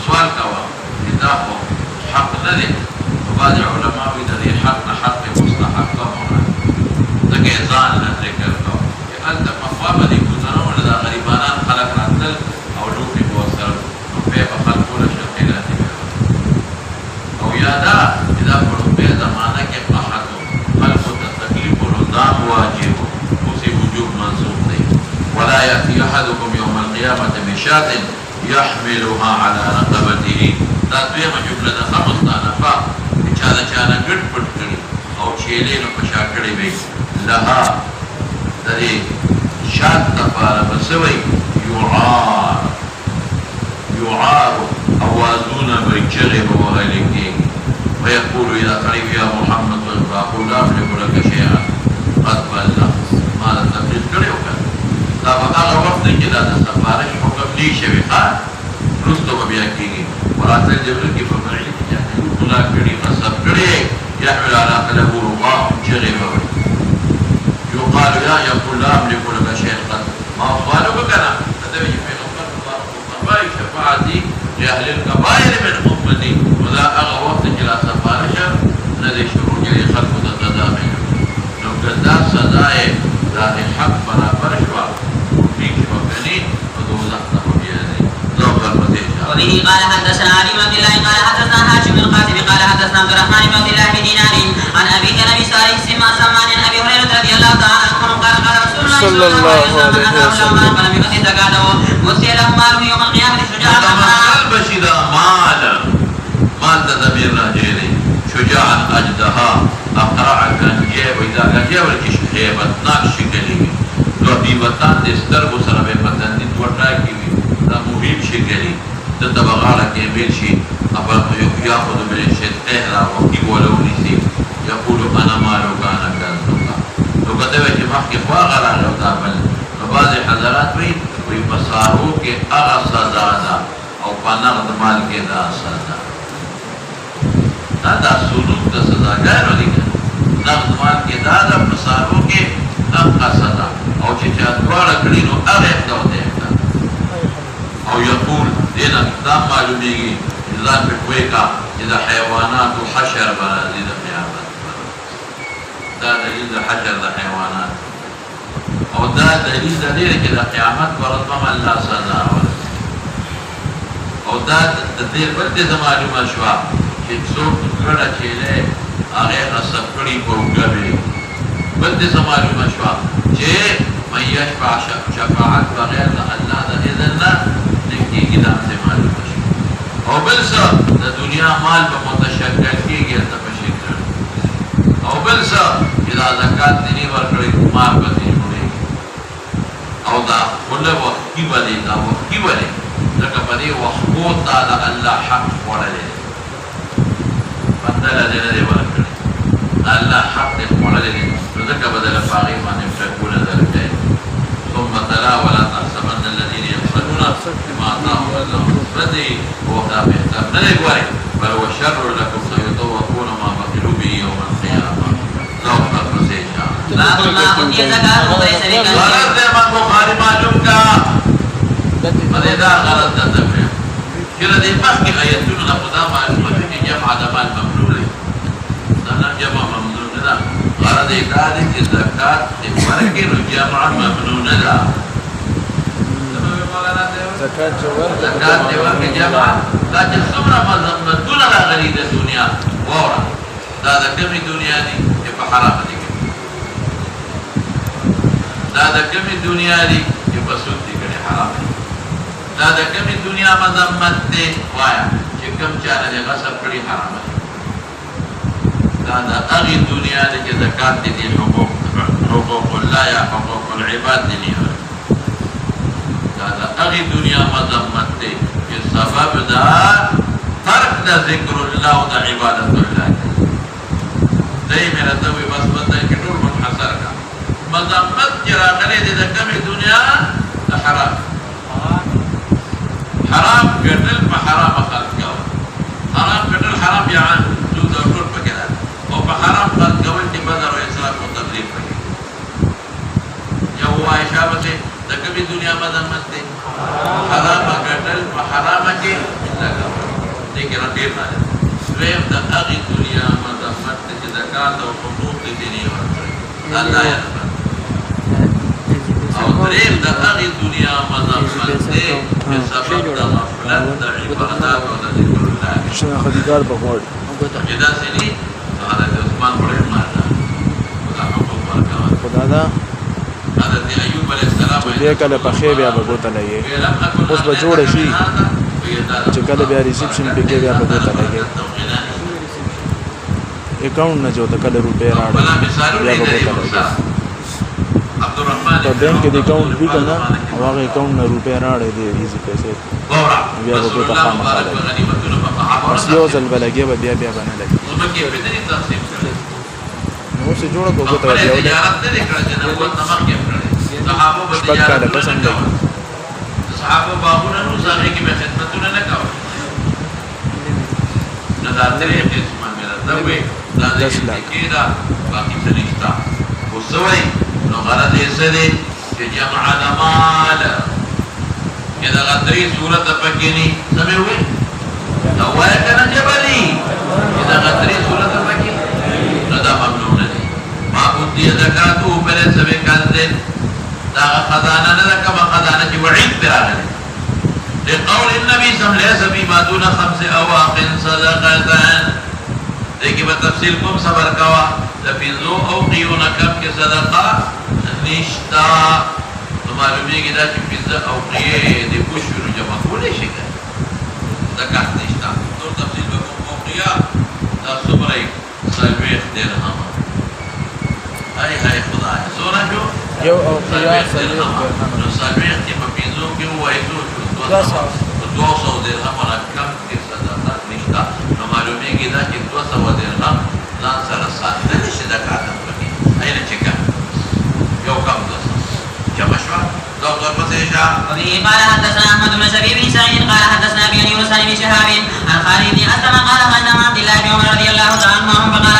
سؤال كوا ندافع حق ندي وبعض علماء ذي حق مستحق مولانا ده كيزان نذكر كوا انت مقام دي بدرون ده غريبانا خلق راتل او لوفي بوصل وفي بخل كل شرقيلات او يادا اذا فرض به زمانه کے قحط خلق التكليف والرضام واجب وفي وجوب منصوب دي ولا يأتي أحدكم يوم القيامة بشاة يحملها على رقبته تطبيق جملة خمس نفا چانا گڑ پٹ کری او چیلین پشا کری بی لها دری شاد تفار بسوی يعار اوازون بچغب وغلقه ويقول إذا قريب يا محمد فأقول لا أملك لك شيئا قد بلغ ماذا تبلغ کری وکر دا بقاغ وقت کی دا سفارش حکم لی شوی خان رستو بیا کیگی وراتل جبرل کی فبعید جانے خلا کری قصب کری يحمل على قلبه رقاء شغف يقال يقول لا أملك لك شيئا قد ما أصوالك كنا فتبجي في نقر الله القبائل شفاعتي لأهل القبائل من أمتي وذا أغى وقت إلى سفارش الذي شروع لي خلق تتدامي لو كذا صداي ذات حق برابر شوا فيك وفنين ودوزح تبياني لو قرمتي وبه قال حدثنا علي بن عبد الله قال حدثنا هاشم بن القاسم قال حدثنا عبد الرحمن بن عبد الله بن دينار عن ابيه نبي صالح السما سمان عن ابي هريره رضي الله تعالى عنه قال قال رسول الله صلى الله عليه وسلم من اتاه الله مال فلم يؤت زكاته وسئل له ماله يوم القيامه شجاعا بشد مال تدبير راجيني شجاعا اجدها اقرع كان جيب واذا كان جيب الكشخيبه نقش كلمه لو بيبتان دسترغو سره به پتن دي ورټا کی وي دا مهم شي ګری د تبغاله کې بیل شي ابا ياخذ بالشيء اهرا وكي ولو نسي يقول انا مالو كان كذا لو كتبه چې مخکې خوا غراله دا بل بعض حضرات وي مسارو کې هغه سزا ده او په نقد مال کې دا سزا دا سلوک د ته سزاګار ولګي نقد مال کې دا د مسارو کې دغه سزا او چې چا دواړه کړي نو هغه اقدام دی او یقول دینا دا معلومیږي ځان په کوی کا چې د حیوانات او حشر باندې د قیامت دا دلیل د حشر د حیوانات او دا دلیل دی چې د قیامت ورځ به الله سزا ورکړي او دا د دې په دې معلومه شو چې څوک کړه چې له هغه نصب کړي په وګړي په دې معلومه شو چې مې يشفع شفاعت بغیر الله د اذن نه کېږي دا څه معلومه شي او بل څه د دنیا مال په متشکل کېږي ته په شکل او بل څه چې دا زکات دې ورکړي مال به دې وړي او دا کله وختي باندې دا وختي باندې لکه په دې وختو ته د الله حق وړلې بدل دې ورکړي الله حق دې وړلې نو ځکه بدل فارغ باندې ټکول درته ثم تلا ولا تحسبن الذين يبخلون بما آتاهم الله بدي وقع بهتر نلقى وري بل هو شر لكم سيطوقون ما بخلوا به يوم القيامة لو قد سيشاء باب ما أوتي الزكاة وليس بك غلط ہے من بخاری معلوم کا مدیدہ غلط دا تفریم کلا دی مخ کی آیتون نقضا معلوم ہے جمع دمال ممنون دانا جمع ممنون دا غلط اکادی کی زکاة ورکی نو جمع ممنون دا زکات جوار زکات دی ورکی جمع دا چه سمرا مزمتون را غرید دنیا وورا دا دا کمی دنیا دی چه پا حرام دی دا دا کمی دنیا دی چه پا سود دی کنی حرام دی دا دا کمی دنیا مزمت دی وایا چه کم چانا دی غصب کری حرام دی دا دا اغی دنیا دی چه زکات دی حقوق اللہ یا حقوق العباد دی نیو دا اغی دنیا مضمت دی کہ سبب دا ترک دا ذکر اللہ دا عبادت اللہ دی میرا دوی بس بندہ کٹور منحصر کا مضمت جرا غلی دی دا کمی دنیا دا حرام حرام گردل پا حرام خلق گوا حرام گردل حرام یعان جو دا ٹور پکر او پا حرام خلق گوا کی بدر و اسراف و تبلیغ پکر یا ہوا اشابت دا کمی دنیا مضمت دی حرام گردل و حرام کی لگا لیکن دیر نہ دویم دا اغی دنیا مضمت دی زکاة و حقوق دی دینی ورکڑی اللہ یا نبات او دریم دا اغی دنیا مضمت دی بسبب دا غفلت دا عبادات و دا ذکر اللہ شنا خدیدار بغوڑ جدا سنی حضرت عثمان بڑے مارنا خدا حقوق ورکوان خدا دا حضرت ایوب علیہ السلام بیا کله په خې بیا به ګوته لګي اوس به جوړه شي چې کله بیا ریسپشن پې کې بیا به ګوته لګي اکاؤنٹ نه جو ته کله روپۍ راړي بیا به ګوته لګي په بینک کې د اکاؤنٹ وي که نه او هغه اکاؤنٹ نه روپۍ راړي دی ایزي پیسې بیا به ګوته خامخا لګي بس یو ځل به لګي به بیا به نه لګي نو اوس یې جوړه کړو ګوته به بیا ولګي شپږ کاله پس هم لګي صحابه باغونه نو ځانې کې به خدمتونه نه کول نه دا درې قسمه مې راځوي دا دې کې دا باقي څه نشته وسوي نو غرض یې څه دی چې جمع د مال کدا غدري صورت پکې نه سمې وي دا وایي کنه جبلي کدا غدري صورت پکې نو دا ممنوع نه دي ما بودي زکاتو پر سبه کاندل دا خزانه نه کما خزانه چې وعید براغله لقول النبي صلى الله عليه وسلم ما دون 5 أواق صدقه دیکھیں میں تفصیل کوم صبر کوا لفظو اوقیون کم کے صدقہ نشتا تو معلومی گی دا چی فض اوقیه دی پوشورو جمع کولی شکر زکاة نشتا تو تفصیل بکم اوقیه دا صبر سلویخ درہم ای خدا ہے سونا جو یو اوقیه سلویخ نو سلویخ کی مفیزو کی وہ ایسو شو 200 درہم رکم کے صدقہ نشتا نو معلومی گی دا چی 200 درہم ځان سره ساتل شي د کاتم پکې اينه چې کم یو کم دوسه جمع شو دا ضربه شاه وبه قال حدثنا احمد بن شبيب بن سعيد قال حدثنا ابي يونس بن شهاب عن خالد بن اسلم قال قال عبد الله بن عمر رضي الله تعالى عنهما فقال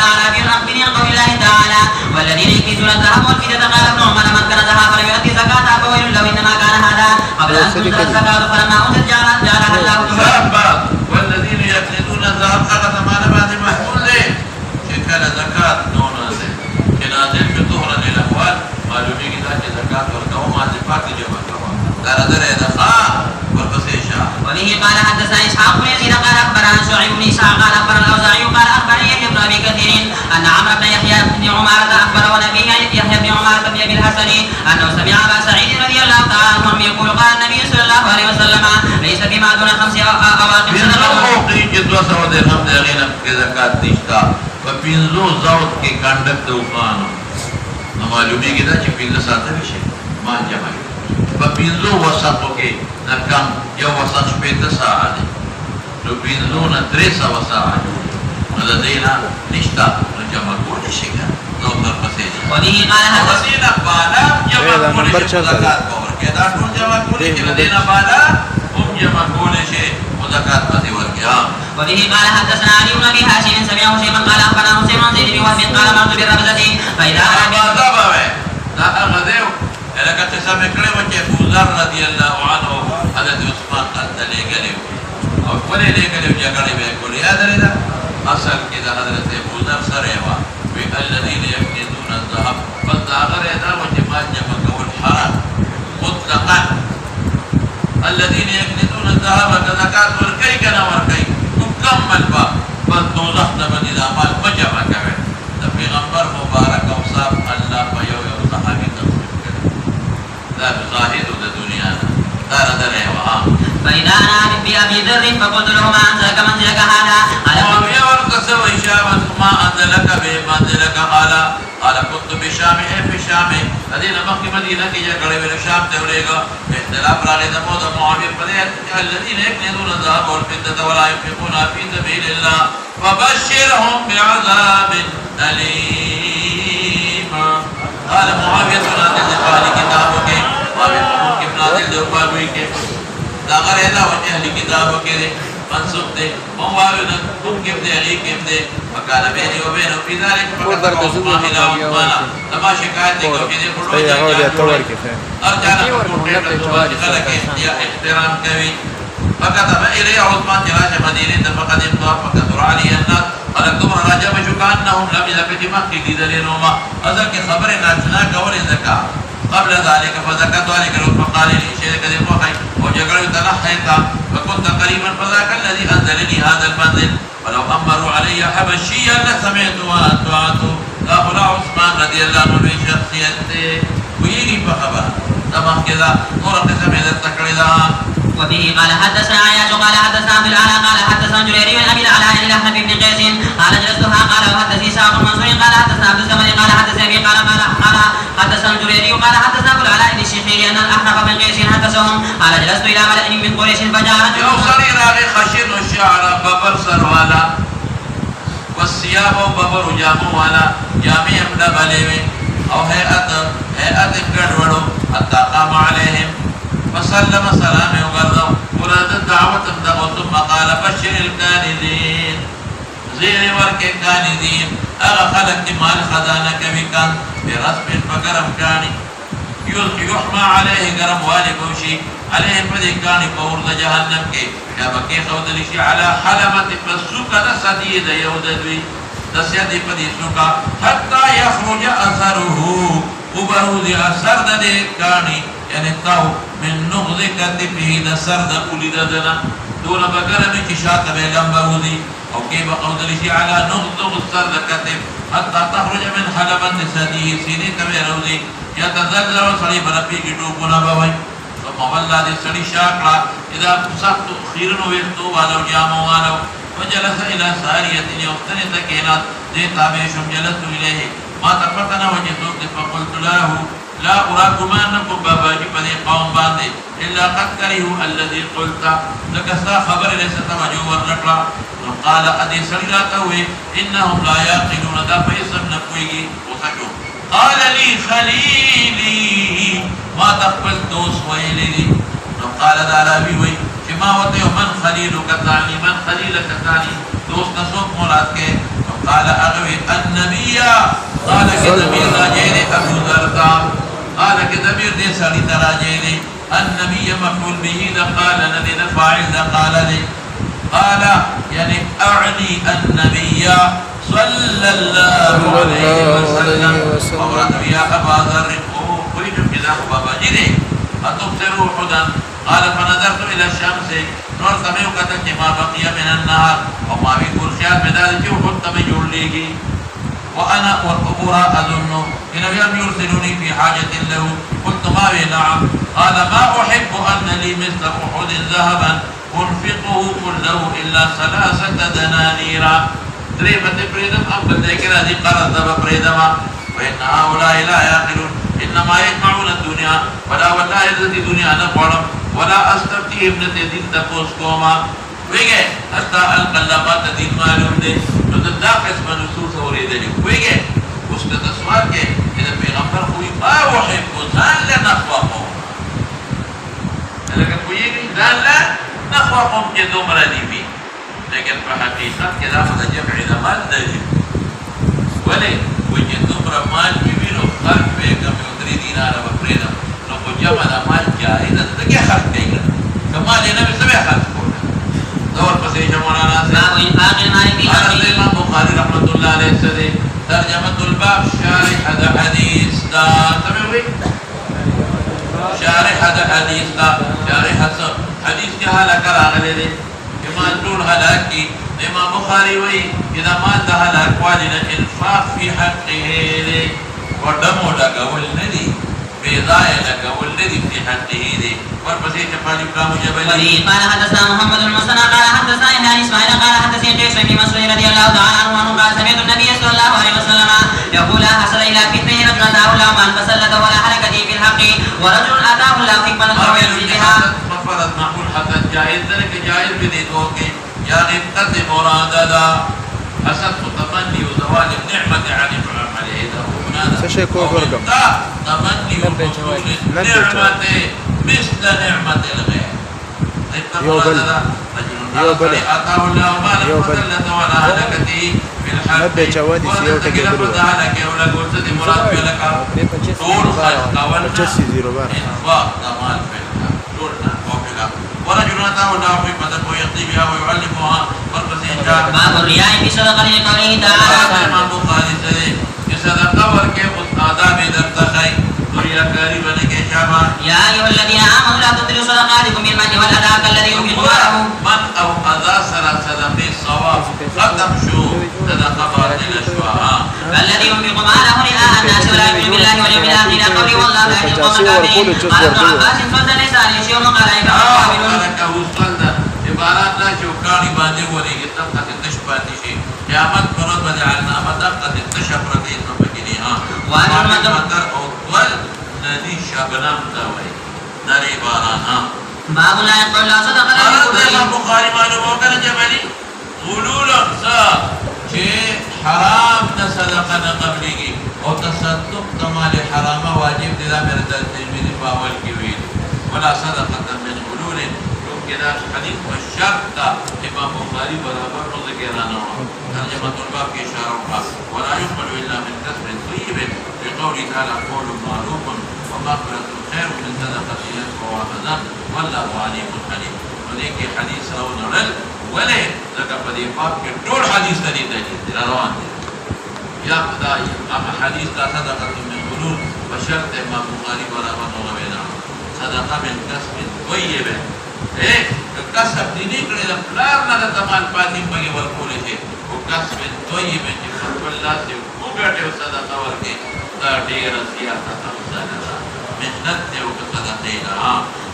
يكنزون الذهب والفضة قال ابن عمر من كنزها فلم يؤدي زكاتها فويل له إنما كان هذا قبل أن تنزل الزكاة فلما أنزل جعلها الله ذهب والذين يكنزون الذهب أخذ ما نبات محمول له شكل زكاة دون ذلك كنازل في طهرا للأموال معلومي كذا زكاة ورقوا ما زفاك جمع كوا دار هذا ورقصيشا وبه قال حدثنا إسحاق بن يزيد قال أخبرنا شعيب بن إسحاق قال أخبرنا الأوزاعي قال أخبرني يحيى بن أبي كثير أن عمرو بن يحيى بن عمارة أخبره نبي يحيى بن عمارة بن أبي الحسن أنه سمع أبا سعيد رضي الله تعالى عنه يقول قال النبي صلى الله عليه وسلم ليس فيما دون 5 أواق صدقة. جدوا سوا درهم دغینا کې زکات نشتا په پینځو زوت کې کنډک توفان نو معلومي کېده چې پینځه ساته شي ما جمع په پینځو وساتو کې نکم یو وسات شپږ ساعت نو پینځو نه 300 ساعت نو د دینا نشتا نو جمع کول شي نو تر پسې وبه قال حدثنا بالا جمع کول شي زکات ورکې دا ټول جمع کول شي د دینا بالا هم جمع کول شي زکات پسې ورکې وبه قال حدثنا علي بن ابي هاشم سمعه شيخا قال اخبرنا حسين بن زيد بن وهب قال مرت بالربزه فاذا لا اغذيو لك تسمع كلمه ابو ذر رضي الله عنه حضرت عثمان قال لي قالوا او قال لي قالوا جاكري بيقول يا دريدا اصل كده حضرت ابو ذر سريوا بالذين يكنزون الذهب فالظاهر هذا وجماعه جمع قول حرام مطلقا الذين يكنزون الذهب كزكاه والكي كنا والكي مكمل با بس دوزخ د باندې د اعمال مجمع کوي د پیغمبر مبارک او صاحب الله په یو صحابي تصدیق کړي دا زاهد د دنیا دا راځي واه فإذا أنا بأبي ذر فقلت له ما أنزلك منزلك هذا قال يا ورقة وإشابة ما أنزلك به منزلك قال كنت بشام بشام الذين مخي مدينة كي جاء من الشام توليغا اختلاف رالي دمود معاوية فديت الذين يكنزون الذهب والفضة ولا ينفقونها في سبيل الله فبشرهم بعذاب أليم قال معاوية نازل دفاعي كتابك معاوية ممكن نازل دفاعي دا غره دا وجه اهل کتابو کې منسوخ دي هم وايو نه کوم کې دي هغه کې دي وکاله به دی او به نو پیدارک فقط عثمان الى عثمان لما شکایت دی کوي دې په ټول ارجانا خلک یا احترام کوي فقط به الى عثمان جراشه مدینه ته فقط فقط علی الناس ولكم راجع شكانهم لم يذكر مكي دي دليلهما اذا خبر ناتنا کول زکات قبل ذلك فذكرت ذلك فقال لي شيء كذا وحي وجعل تنحيت فكنت قريبا فذاك الذي انزلني هذا المنزل ولو امروا علي حبشيا لسمعت واتعت اخر عثمان رضي الله عنه بشخصيته ويجي فخبر تمام كذا نور قسم اذا تكردا وبه قال حدثنا عياش قال حدثنا عبد الاعلى قال حدثنا جرير بن ابي الاعلى عن الاحنف بن قيس قال جلستها قال وحدثني سعد بن منصور قال حدثنا عبد الصمد قال حدثنا ابي قال حدثنا جرير قال حدثنا ابو الاعلى بن الشيخي ان الاحنف بن قيس حدثهم قال جلست الى ملأ من قريش فجاءت يا صغير اخي خشن الشعر ببر سروالا والثياب ببر جامو والا جامع مدبلوي او هيئه گڑوڑو حتى قام عليهم فسلم سلام وقال مراد الدعوة ثم قال بشر الكاندين زير ورك الكاندين أغا خلق مال خزانك بكان برسم فقرم كاني يحمى عليه قرم والي بوشي عليه فدي كاني فورد جهنم كي يا بكي خودلشي على حلمة فسوك دسديد يوددوي دسيدي فدي سوكا حتى يخرج أثره وبرود أثر دي كاني يعني تاو من نغض كتفه نسر دا قولي دنا دون بقرم كشات بيغم برودي او كيف قودلشي على نغض السر دا كتف حتى تخرج من حلبا نسانيه سيني تبيرودي يتذلل صليب ربي كتوبنا بوي ثم والله دي سري شاكرا اذا سخت خيرن ويختو والو جامو والو وجلس الى سارية يوستني تكينات دي تابيشم جلست اليه ما تفتنا وجدوك فقلت له لا أراكم أنكم باباجي فذي قوم باندي إلا قد كرهوا الذي قلت لك سا خبر ليس توجه ورنقلا وقال أدي سرلاته إنهم لا يعقلون دا فيسم نفويجي وسكو قال لي خليلي ما تقبل دوس ويلي وقال دارابي وي شما وتي من خليلك تعني من خليلك تعني دوست نسوك مراد کے وقال أغوي النبي قال كدمير راجيني أبو ذرداء قال كدمير دي سالي تراجيني النبي مفعول به لقال الذين فاعل لقال لي قال يعني أعني النبي صلى الله عليه وسلم وقال يا أبا ذر قريب كذا بابا جدي أتبصروا حدا قال فنظرت إلى الشمس نور تميو كتن ما بقي من النهار وما بيقول خيال بذلك وحد تميو ليكي وأنا والقبور أظن إن لم يرسلوني في حاجة له قلت ما بي نعم قال ما أحب أن لي مثل أحد ذهبا أنفقه كله إلا 3 دنانير دريبة بريدم أم بالذكر هذه قرض بريدم وإن هؤلاء لا يعقلون إنما يجمعون الدنيا ولا والله الذي دنيا نقرم ولا أستفتي ابنة دين تفوز قوما ويجي حتى ألقى اللبات دين معلوم دي ندى قسم نصوص وريدني ويجي وسكت سؤال کے إذا پیغمبر خوی ما وحب ذان لنخوقهم لكن خویگی ذان لنخوقهم کے دومرا دی بھی لیکن فحقیقت کے دافت جمع دمال دلی ولی وجه دومرا مال بھی لو خرق بے کم ادری دینار بپریدم لو کو جمع دمال جائزہ تکیا خرق کئی گا کمال نبی سبے خرق کونا دور پسی جمعنا سے باب انفاق المال في قال الإمام بخاري رحمة الله عليه السلام ترجمة الباب شارح هذا حديث دا سمعوا شارح هذا حديث دا شارح هذا حديث جهالا كراغ لدي كما نقول هلاكي الإمام بخاري وي إذا ما ده هلاك والنا إنفاق في حقه لي ودمو لك والذي بيضاء لك والذي في حقه لي والبسيط فالي بلام جبلي وبه قال حدثنا محمد المثنى قال حدثنا ابن اسماعيل قال حدثني قيس بن مسعود رضي الله تعالى عنه قال سمعت النبي صلى الله عليه وسلم يقول حصل الى فتنه رجل اتاه الله مال فسلته ولا حركته في الحق ورجل اتاه الله حكمه فهو يمسكها مفرد معقول حتى جائز ذلك جائز بديت اوكي يعني قد مراددا حسب تمني وزوال النعمه عن عليه سشيكو برقم تمني وحصول النعمه مثل نعمة الغير رجل أتاه الله مالا فسلته على هلكته في الحق ورزق هلك ولا قلت مراد بلك طول خلق إنفاق مال في الحق طول خلق ورجل أتاه الله حكمة ويقضي بها ويعلمها والبسيط باب الرياء في صدقه لقوله تعالى الإمام البخاري صدقه وركب آداب درتخي رياكاري بنك شابا يا أيها الذين آمنوا لا تبطلوا صدقاتكم بالمن والأذى كالذي ينفق ماله من أو أذى صدقه الصواب قدم شو صدقه باطل شوها كالذي ينفق ماله رئاء الناس ولا يؤمن بالله واليوم الآخر قولي والله لا يهدي القوم الكافرين قال ابن عباس صلى ليس عليه شيء وقال إبراهيم لك وصلنا عبارات لا شوكاني باندې ولې تبقى تشباتي شيء قیامت پرد بدعلنا مدقه التشفرت انه ها وانا مدر اول ندي شبنم داوي نري بارانا باب لا يقول لا صدق قال لا الإمام البخاري معلومه كان جبلي غلول اقصى شيء حرام تصدق قبلي او تصدق كمال حرام واجب دلا مرد التجميل باول كبير ولا صدقه من غلول كده حديث والشرط امام البخاري برابر ذكرنا ترجمه الباب في اشاره ولا يقبل الا من كسب طيب لقوله تعالى قول معروف ومغفرة خير من صدقة يتبع وأذى والله عليم حليم ولكن حديث او نرل ولا لك بدي باب كل حديث تاني دليل روان يا خداي اما حديث لا صدقة من غلول وشرط امام البخاري برابر وغيره صدقة من كسب طيب كسب ديني كده فلان لا تمال پاتیم بگی ورکول شي او کسب طيب چې خپل لاس یو وګټه او صدقه ورکړي دا ډیر زیاته تمثال مهنت او صدقه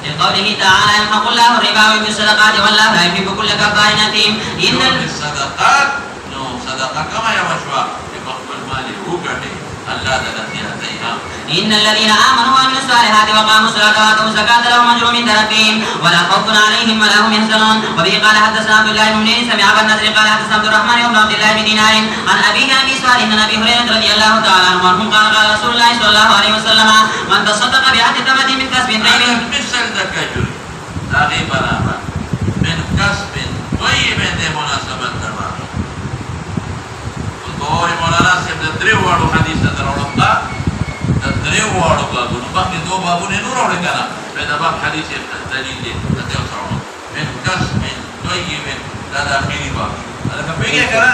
لقوله تعالى يمحق الله الربا ويربي الصدقات والله لا يحب كل كفار أثيم إن الصدقات نو صدقه كما يمشوا بمقبل مال وګټي الله دلتيها إن الذين آمنوا وعملوا الصالحات وقاموا الصلاة وآتوا الزكاة لهم أجر من ربهم ولا خوف عليهم ولا هم يحزنون وبه قال حدثنا عبد الله بن منين سمع أبا النضر قال حدثنا عبد الرحمن بن عبد الله بن دينار عن أبيه عن أبي سعيد عن أبي هريرة رضي الله تعالى عنه قال قال رسول الله صلى الله عليه وسلم من تصدق بعهد ثمن من كسب طيب مثل ذكاجر تاغي برابر من كسب طيب مناسبة تبارك وقول مولانا سيد الدري وارو حديث دريو وارو بابو نبقي دو بابو نور أولي كنا بيدا باب حديث دليل دي أتيو صعونا من كسب طيب لدى آخر باب هذا كفيك كنا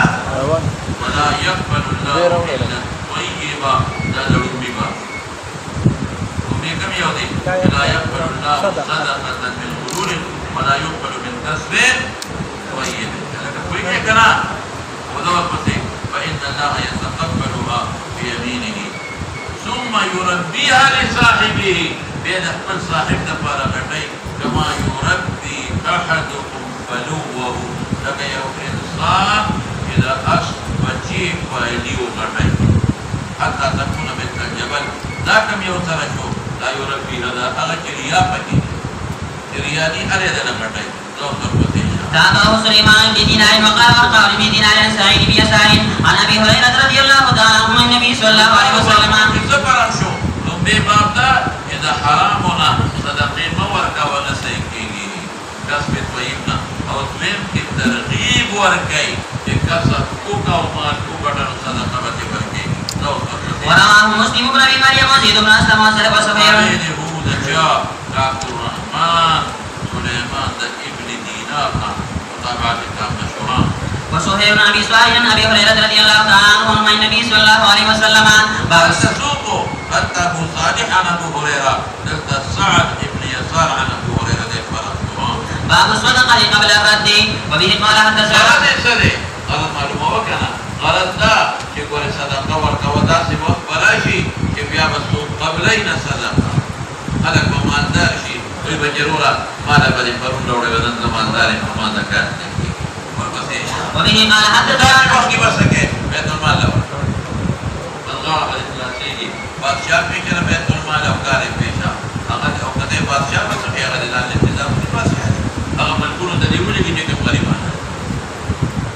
ولا يقبل الله إلا طيبا لدى ربي باب ربي كم يوضي لا يقبل الله صدقة من غلول ولا يقبل من كسب طيب هذا كفيك كنا ودوقتي فإن الله يتقبلها بيمينه ثم يربيها لصاحبه بين أقبل صاحب دفار غربي كما يربي أحدكم فلوه لك يوم إنسان إذا أصبتي فإليه غربي حتى تكون مثل الجبل ذاكم يوترشو لا يربي هذا أغجر ريافتي رياني أريد لغربي لو تربطي تابعه سليمان بن دينار وقال وقال بن دينار عن سعيد بن يسار عن ابي هريره رضي الله تعالى عنه عن النبي صلى الله عليه وسلم سفر شو لمبي بابدا اذا حرامنا صدقين ورقه ونسيكي كسب طيبنا او تلم الترغيب ورقي كسب كوكا ومال كوكا صدقه بتبركي لو ورواه مسلم بن ابي مريم وزيد بن اسلم وسلف وسفير هو دجا عبد الرحمن سليمان ابن دينار وطبعا كتاب مشهور وسهيل بن ابي سعيد عن ابي هريره رضي الله تعالى عنه عن النبي صلى الله عليه وسلم باب السوق حتى ابو صالح عن ابو هريره قلت سعد بن يسار عن ابو هريره باب الصدقه قبل الرد وبه قال حدثنا قال معلومه وكنا قال لا يقول صدقه ورقه سبب بلاشي كيف يا بس قبلين صدقه هذا ما دارشي بجرورة ما لا بدي فرون دوري بدن زمان داري ما زكاة وبه قال حدثنا وقت بسكة بيت المال له بلغة الإسلامي بادشاہ في كنا بيت المال أفكار بيشا أقد أقد بادشاہ بس في أقد الآن الانتظام في بادشاہ أقد ملكون تديولي كي جيكم غريبان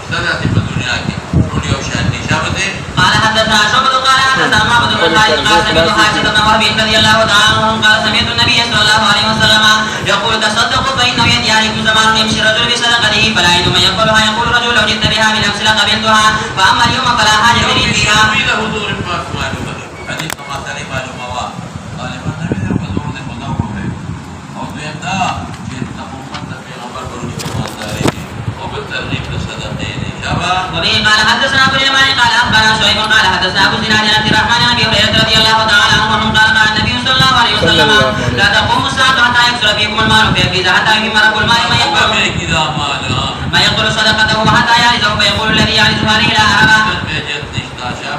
استدعتي في الدنيا كي رولي وشان نشابته قال حدثنا شعبة قال حدثنا معبد بن خالد قال سمعت حاجة بن وهب رضي الله تعالى عنه قال سمعت النبي صلى الله عليه وسلم يقول تصدقوا فإنه يأتي عليكم زمان يمشي الرجل بصدقته فلا يجد من يقبلها يقول الرجل لو جئت بها بنفس لقبلتها فأما اليوم فلا حاجة لي فيها. حديث ما تري معلومة قال ما نبي حضور ده مدعو ہے اور یہ دا کہ تقومت في غبر برج المنظرين وبالترغيب للصدقين شباب وبه قال حدثنا ابو اليمان قال اخبرنا شعيب قال حدثنا ابو زناد عن عبد الرحمن بن ابي هريره رضي الله تعالى عنه قال قال النبي صلى الله عليه وسلم لا تقوم الساعه حتى يكثر فيكم المال في حتى يهم رب المال ما يقبل صدقته حتى يعرضه فيقول الذي يعرضها لي لا ارى.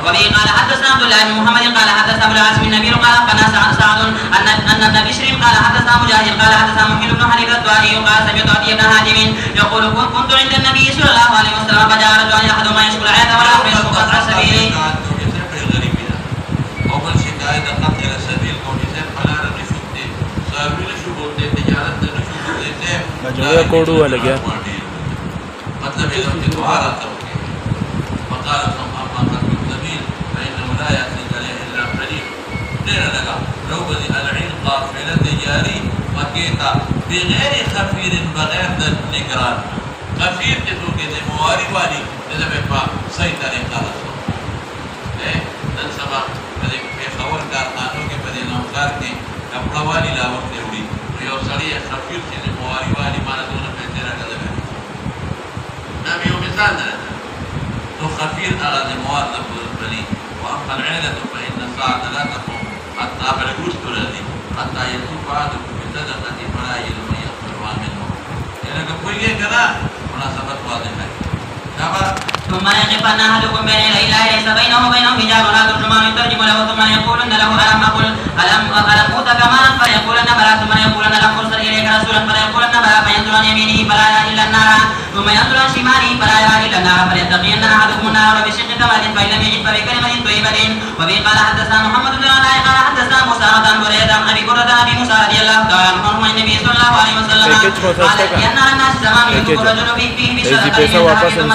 وبه قال حدثنا عبد الله بن محمد قال حدثنا ابو العاصم النبيل قال اخبرنا سعد ان ابن بشر قال حدثنا مجاهد قال حدثنا محمد بن حنيف الدوائي قال سمعت ابي بن حاتم يقول كنت عند النبي صلى الله عليه وسلم فجاء رجل يحد ما يشكو العياذ ولا يشكو قطع السبيل. اول شکایت قطع السبيل کو جسے فلا رشوت دے سابیل شبوت دے تجارت دے رشوت دے جو ہے کوڑو والا گیا مطلب یہ ہے کہ دوبارہ فقال اما السبيل فانه لا ياتي عليه الا قليل دير لگا لو بدي العين قافله تجاري مكيتا بغير خفير بغير نگران خفير جسو کے مواری والی جیسے میں صحیح طریقہ ہے دل سبا بدے خبر کارخانوں کے بدے نوکار کے کپڑا والی لاوت دیوڑی یو سڑی خفير کے مواری والی مانا دونوں پہ تیرا کدے نبی یو مثال ہے تو خفير أغاز مواد بني وأما العيلة فإن الساعة لا تقوم حتى بلغوش تلالي حتى يتوب عدكم بصدقة فلا يجد من يقبلها منه يعني كفوي كنا مناسبة واضحة كما ثم يقفن احدكم بين يدي الله ليس بينه وبينه حجاب ولا ترجمان يترجم له ثم يقولن له الم اوتك مالا فيقولن بلى ثم يقولن لم ارسل اليك رسولا فيقولن بلى فينظر عن يمينه فلا يرى الا النار ثم ينظر عن شماله فلا يرى الا النار فليتقين احدكم النار بشق تمره فان لم يجد فبكلمه طيبه. وبه قال حدثنا محمد بن علاء قال حدثنا موسى عن بريده عن ابي برده عن ابي موسى رضي الله تعالى عنه عن النبي صلى الله عليه وسلم قال ان الناس زمان يكون الرجل فيه بصدقه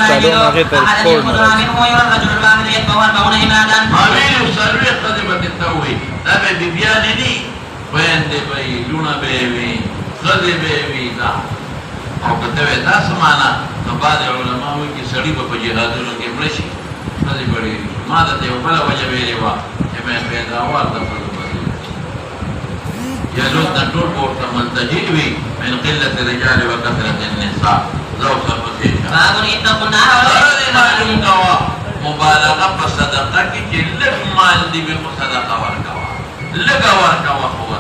أحد يأخذها منه ويرى الرجل الواحد يتبوى 40 إمادا. آمين وسلوية قدمة التوحيد نبي ببيانني وين دبي لونا بيبي خذي بيبي دا أو كتبه دا سمانا نبادي علماء وكي سريبا فجهادون كي ملشي خذي بري ماذا تيو فلا وجبه لوا كما يبين أوار دفل بسي جلود نطول بورتا ملتجئوي من قلة الرجال وكثرة النساء لو سرمسيشا باب اتقوا النار أرد معلوم كوا مبالغة بصدقة كي لك مال دي بمصدقة وركوا لغا وركوا وركوا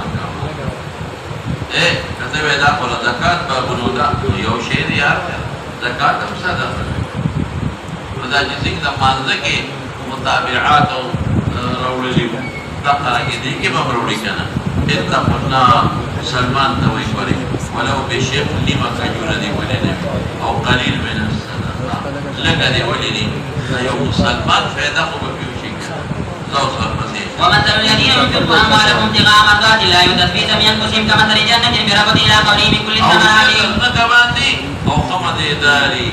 ايه كتب اذا قول زكاة بابنودا يو شيء ديار زكاة هم صدقة وذا جسيك دا مانزكي متابعات رولي دقرا كده كي مبرولي كنا اتقنا سلمان توي قري ولو بشيء لما كجولا دي ولنا او قليل من الصدقه لك دي ولني يوم سلمان فايده بيوشي لو صار مسيح ومثل الذين ينفقون اموالهم ابتغاء مرضات الله وتثبيتا من انفسهم كمثل جنة بربط الى قوله من كل الثمرات او خمد داري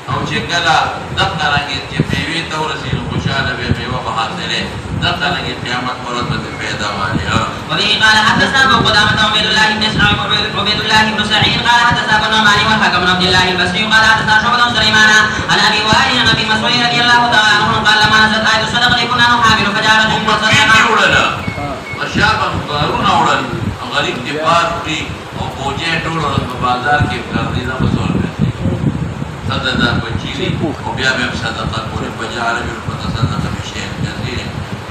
او چکلا دقرانگی چه پیوی تورسی خوشحال به میوه بحاصله دقرانگی قیامت مرتبط پیدا والی وبه قال حدثنا ابو قدامة عبيد الله بن اسحاق عبيد الله بن سعيد قال حدثنا ابن نعمان والحكم بن عبد الله البصري قال حدثنا شعبة بن سليمان عن ابي وائل عن ابي مسعود رضي الله تعالى عنه قال لما نزلت آية الصدقة كنا نحامل فجاء رجل مكيني وڑنا وشابا مقارون وڑن غریب کے پاس پری اور پوجے ٹوڑ اور بازار کے کر دینا بسول پیسے صدقہ بچیلی وبیا میں صدقہ پورے بجا رجل فتصدق بشيء كثير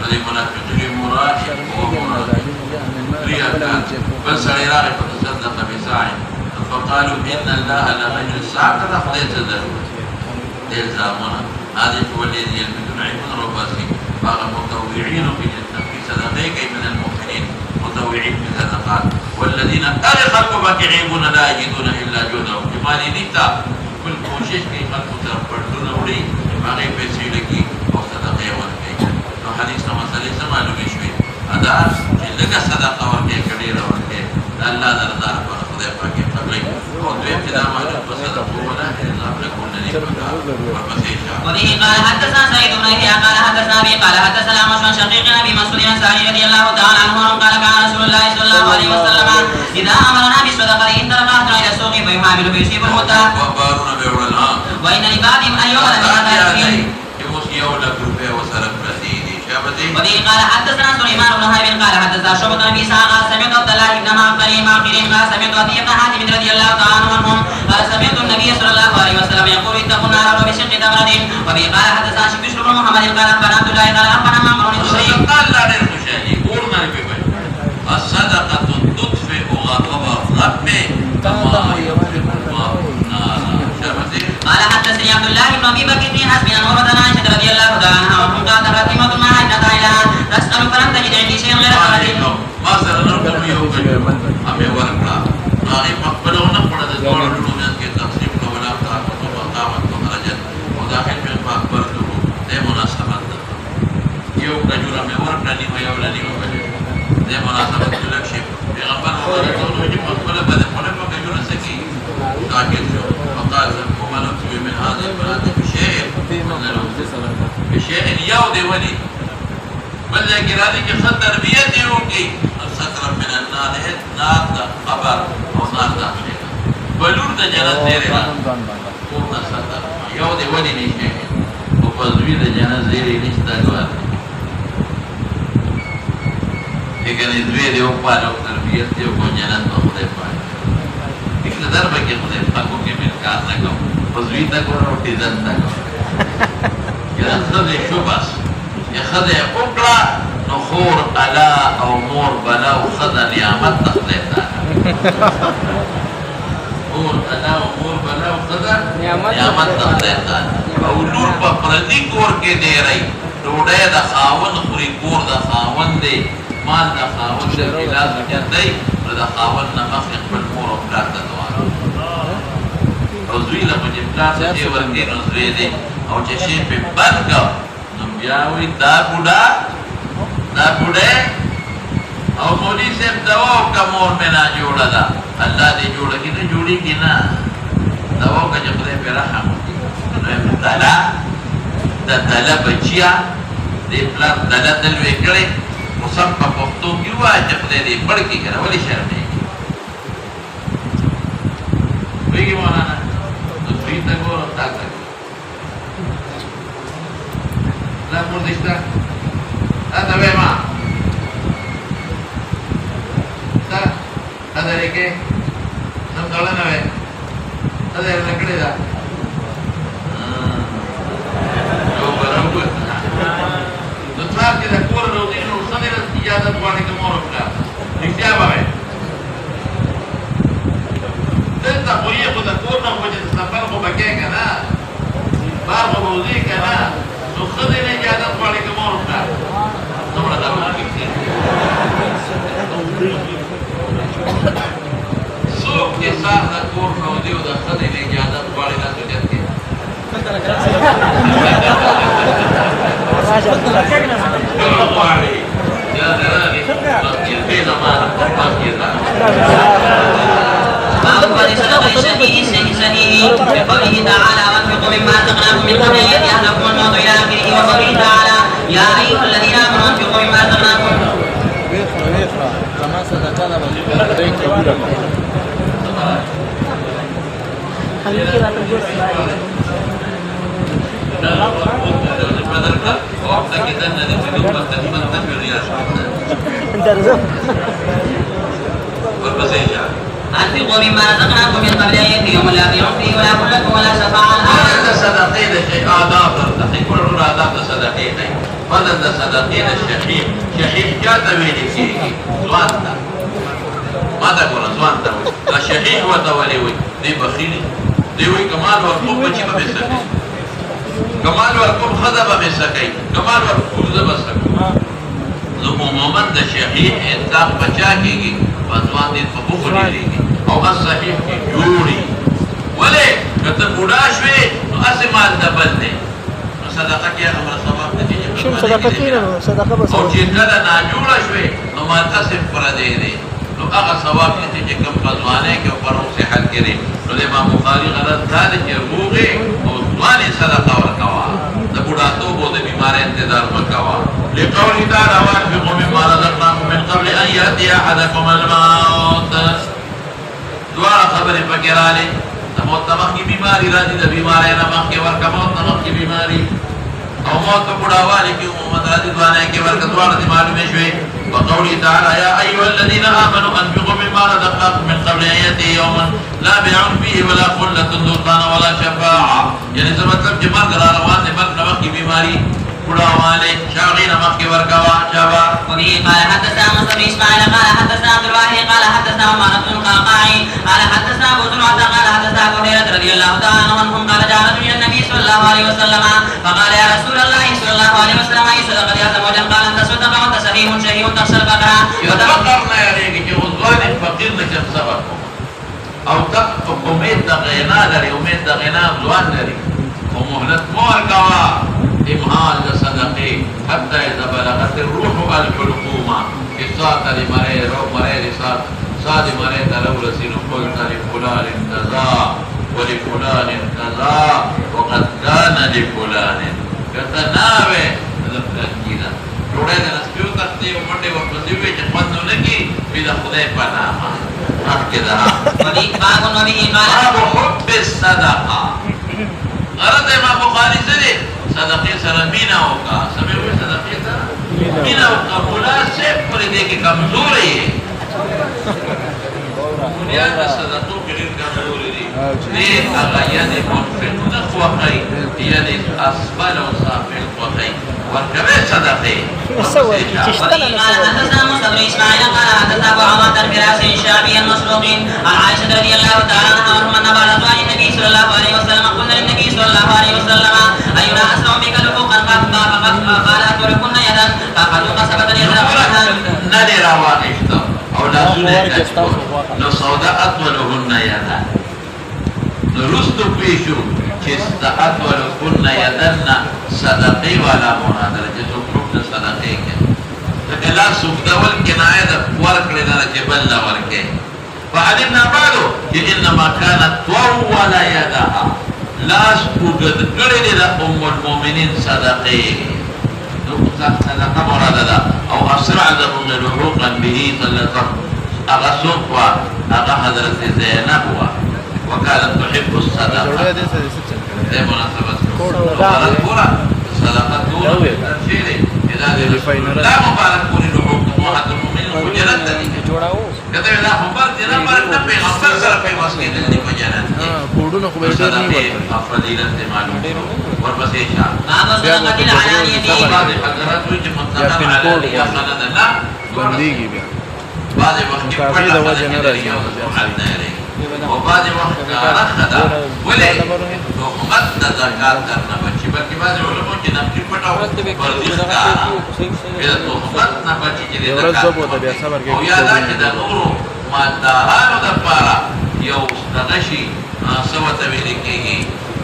فلي منافق لي مراد ومراد رياء بس عراقي فتصدق بساع فقالوا إن الله لغني الساعة تخليت ذلك الزامنا هذه هو الذي يلبسون عيون رباسي فقال متوعين في صدقيك من المؤمنين متوعين في صدقات والذين أرخلوا بكعيبون لا يجدون إلا جهدهم بمالي نتا كل کوشش کی خلق طرف پڑھنا وڑی باقی پیسے لگی اور صدقے ورکے تو حدیث نہ مسئلے سے معلوم شوی ادا کہ لگا صدقہ ورکے کڑی ورکے اللہ دربار پر خدا پاک قبل اور دو ابتدا معلوم صدقہ ولا الا لكل نعمه وبسيطه وبه قال حدثنا سعيد بن يحيى قال حدثنا ابي قال حدثنا مشهور شقيق ابي مسعود الانصاري رضي الله تعالى عنه قال كان رسول الله صلى الله عليه وسلم اذا امرنا بالصدقه انطلقنا الى السوق فيحامل فيصيب المتع وبارون بيولها وان لبعضهم ان يولد بهذا يولد روپے وسلم رسيدي شابتي وبه قال حدثنا سليمان بن حرب قال حدثنا شعبة بن اسحاق قال سمعت عبد الله بن معقل قال سمعت ابي بن حاتم رضي الله تعالى عنهم قال سمعت النبي صلى الله عليه وسلم يقول اتقوا النار ولو بشق تمرة وبه قال حدثنا بشر بن محمد قال اخبرنا عبد الله قال اخبرنا معمر بن الزهري قال لا نرمشاني قولنا ببي الصدقة تطفئ غضب الرب كما يطفئ الله النار شابتي قال حدثني عبد الله بن ابي بكر بن حسب عن عروة عن عائشة رضي الله تعالى عنها وقالت فاطمة ما عدت الى تسأل فلم تجد عندي شيئا غير صلاة ما سر نركم يوكل أمي ورقلا راغي مقبلونا قرد دور الروميان کے تقسیم کو ولا طاقت و مقامت و درجت وداخل من فاقبرته دے مناسبت یو رجل میں ورقلا نیمہ یولا نیمہ بجے دے مناسبت لک شیف پیغمبر مبارکون وجب مقبلہ بدے قلب وکجور سکی تاکر شو وقال وما نكتب من هذه البلاد بشيء يودي ولي بل لكن هذه خط تربية يوكي الستر من النار نار دا خبر ونار دا شيء بلور دا جنت زيري لا قولنا ستر يودي ولي نشيء وفضوي دا جنت زيري نشتا دوار لیکن ادوی دیو پالو تربیت دیو کو جنت میں خدے پائے اقتدار بکی خدے پاکو کے ملکات نکو فضوی تکو روٹی زن تکو یدن خدے شباس یا خدے اقرا نخور علا او مور بلا و خدے نیامت تخلیتا خور علا و مور بلا و خدے نیامت تخلیتا او نور پا پردی کور کے دے رئی روڑے دا خاون خوری کور دا خاون دے مال دا خاون دا بلاس جن دی دا خاون نمخ اقبل مور و پلار دا دوار روزوی لمجھے پلار سے دے ورکی روزوی دے او چشے پہ بند کا نمبیاوی دا بوڑے او مولی سے دواو کا مور میں نا جوڑا دا اللہ دے جوڑا کی نا جوڑی کی نا دواو کا جب دے پہ رحم ہوتی دلا دا دلا بچیا دے پلار دلا دلوے کرے مصب پا پختو کیوں آئے جب دے پڑھ کی کرا ولی شرم نہیں ہوئی گی مولانا تو فری تک ہو رفتار تک لا مردشتا لا تبعي ما کې نو ډول نه وې دا یې لکړې دا یو برابر نو څار کې د کور روزي نو څنګه اجازه غواړي کوم ورکړه رښتیا وایي دلته خو یې خو د کور نه خو چې سفر خو بکې که نه بار خو به وځي که نه نو ښځې نه اجازت غواړي که مور وکړه څومره دا څوک چې سار د کور نه وځي او د ښځې نه اجازت غواړي دا سوچت کې غواړي یا د هغې مخکې زمانه مخکې ده باب صدق الشهيد بقوله تعالى وانفقوا مما رزقناكم من قبل ان ياتي احدكم الموت الى اخره وقوله تعالى يا ايها الذين امنوا انفقوا مما رزقناكم أنفقوا مما رزقناكم من قبل أن يأتي يوم لا بيع فيه ولا خلة ولا شفاعة. هذا صدقين الشيخ آداب ترتقي كل آداب صدقين هذا صدقين الشحيح شحيح جاتا ويلي فيه زوانتا ما تقول زوانتا الشحيح وتولي وي دي بخيلي دي وي كمال ورقوب بچي بمسكي كمال ورقوب خذب بمسكي كمال ورقوب زبسكي عموما د شحيح انسان بچا کیږي پسوان دې په بوخ لريږي او صحیح کی جوړي ولې کته بوډا شوي نو اسه مال دبل دي نو صدقه کې امر ثواب دي شو صدقه کینو صدقه بس او چې کله نا جوړ شوي نو مال اسه پر دي نو هغه ثواب چې کوم پسوانه کې او پر صحت کړي نو د امام بخاري غلط ځان چې روغه او ځواني صدقه ورکوا د بوډا توبو د بیمار انتظار وکوا لقول تعالى وانفقوا مما رزقناكم من قبل ان ياتي احدكم الموت دوار خبر فکراله موت تمخ کی بیماری راځي د بیماری نه مخکې ورکه موت تمخ کی بیماری او موت بډاواله کې محمد راځي دوانه کې ورکه دوار دي معلومه شوي وقول تعالى يا ايها الذين امنوا انفقوا مما رزقناكم من قبل ان ياتي يوم لا بيع فيه ولا خلة سلطان ولا شفاعة يعني زي مطلب چې مرګ را روان دي مرګ نه مخکې بیماری بڑاواله شاغين مخي وركوا شابا وبه قال حدثنا موسى بن اسماعيل قال حدثنا عبد الواحد قال حدثنا عمارة بن القعقاعي قال حدثنا ابو زرعة قال حدثنا ابو هريرة رضي الله تعالى عنهم قال جاء رجل الى النبي صلى الله عليه وسلم فقال يا رسول الله صلى الله عليه وسلم اي صدقة يا زوجا قال انت صدق وانت سفيه شهيه تخشى البقرة يتفكرنا يا ريك چې غزوان فقير نجم سبب او تقف امید د غنا لري امید د غنا ځوان لري او مهلت مور کوا امهال صدقه حتى اذا بلغت الروح الحلقومه اصاط لمريض رو مريض صاد مريض لو رسين قلت لفلان كذا ولفلان كذا وقد كان لفلان كتناوي التأكيد جوړه د نسبیو تختې او منډه ورپسې وي چې خوند نه کی بیا خدای په نامه حق ده باب وبه قال باب حب الصدقه غرض امام بخاری سره صدقه سره مینا ہوگا سمجھ ہوئے صدقه سره مینا ہوگا مناسب پر دې کې کمزوري دنیا د صدقو کې ډېر کمزوري دي دې هغه یعنی منفق نه خوښي یعنی اسفل او سافل خوښي ورکوي صدقه سوى تشتغل قال حدثنا موسى بن اسماعيل قال حدثنا ابو عماد الفراس الشعبي المسروق عن عائشه رضي الله تعالى عنها ومن بعد ازواج النبي صلى الله عليه وسلم قلنا للنبي صلى الله عليه وسلم اينا اسمع بك لفوقا قال اتركن يدا فقالوا قصبت يدا ندي روانشت او لازونه نو سودا اطولهن يدا نرست پیشو چست اطولهن يدن صدقه والا منادره چې څوک د صدقه کې د لا سوګدول کنایه د ورکړه نه چې بل ورکه فعلمنا بعد انما كانت طول يدها لاس وګد کړي د ام المؤمنین صدقه نو صدقه مراد ده او اسرع ذهم لحوقا به صلى الله عليه وسلم اغسوق حضرت زينب وكانت تحب الصدقه ده مناسبه صدقه لا مبارك لحوق واحد المؤمنين وجلت دي كده لا مبارك لا مبارك صدقه فضیلت معلوم ورپسې شاه باب الصدقة العلانية بعض حضرات وایي چې مطلق علیه سند نه بنديږي بیا بعض وخت کې کافي د وجه نه راځي او بعض وخت راخدا ولې حکومت د زکات درنه بچي بلکې بعض علماء چې نفلي پټاو فرضي ښکارا بیا د حکومت نه بچي چې د زکات او یاد چې د نورو مالدارانو دپاره یو دغه شي څه ورته ویل کېږي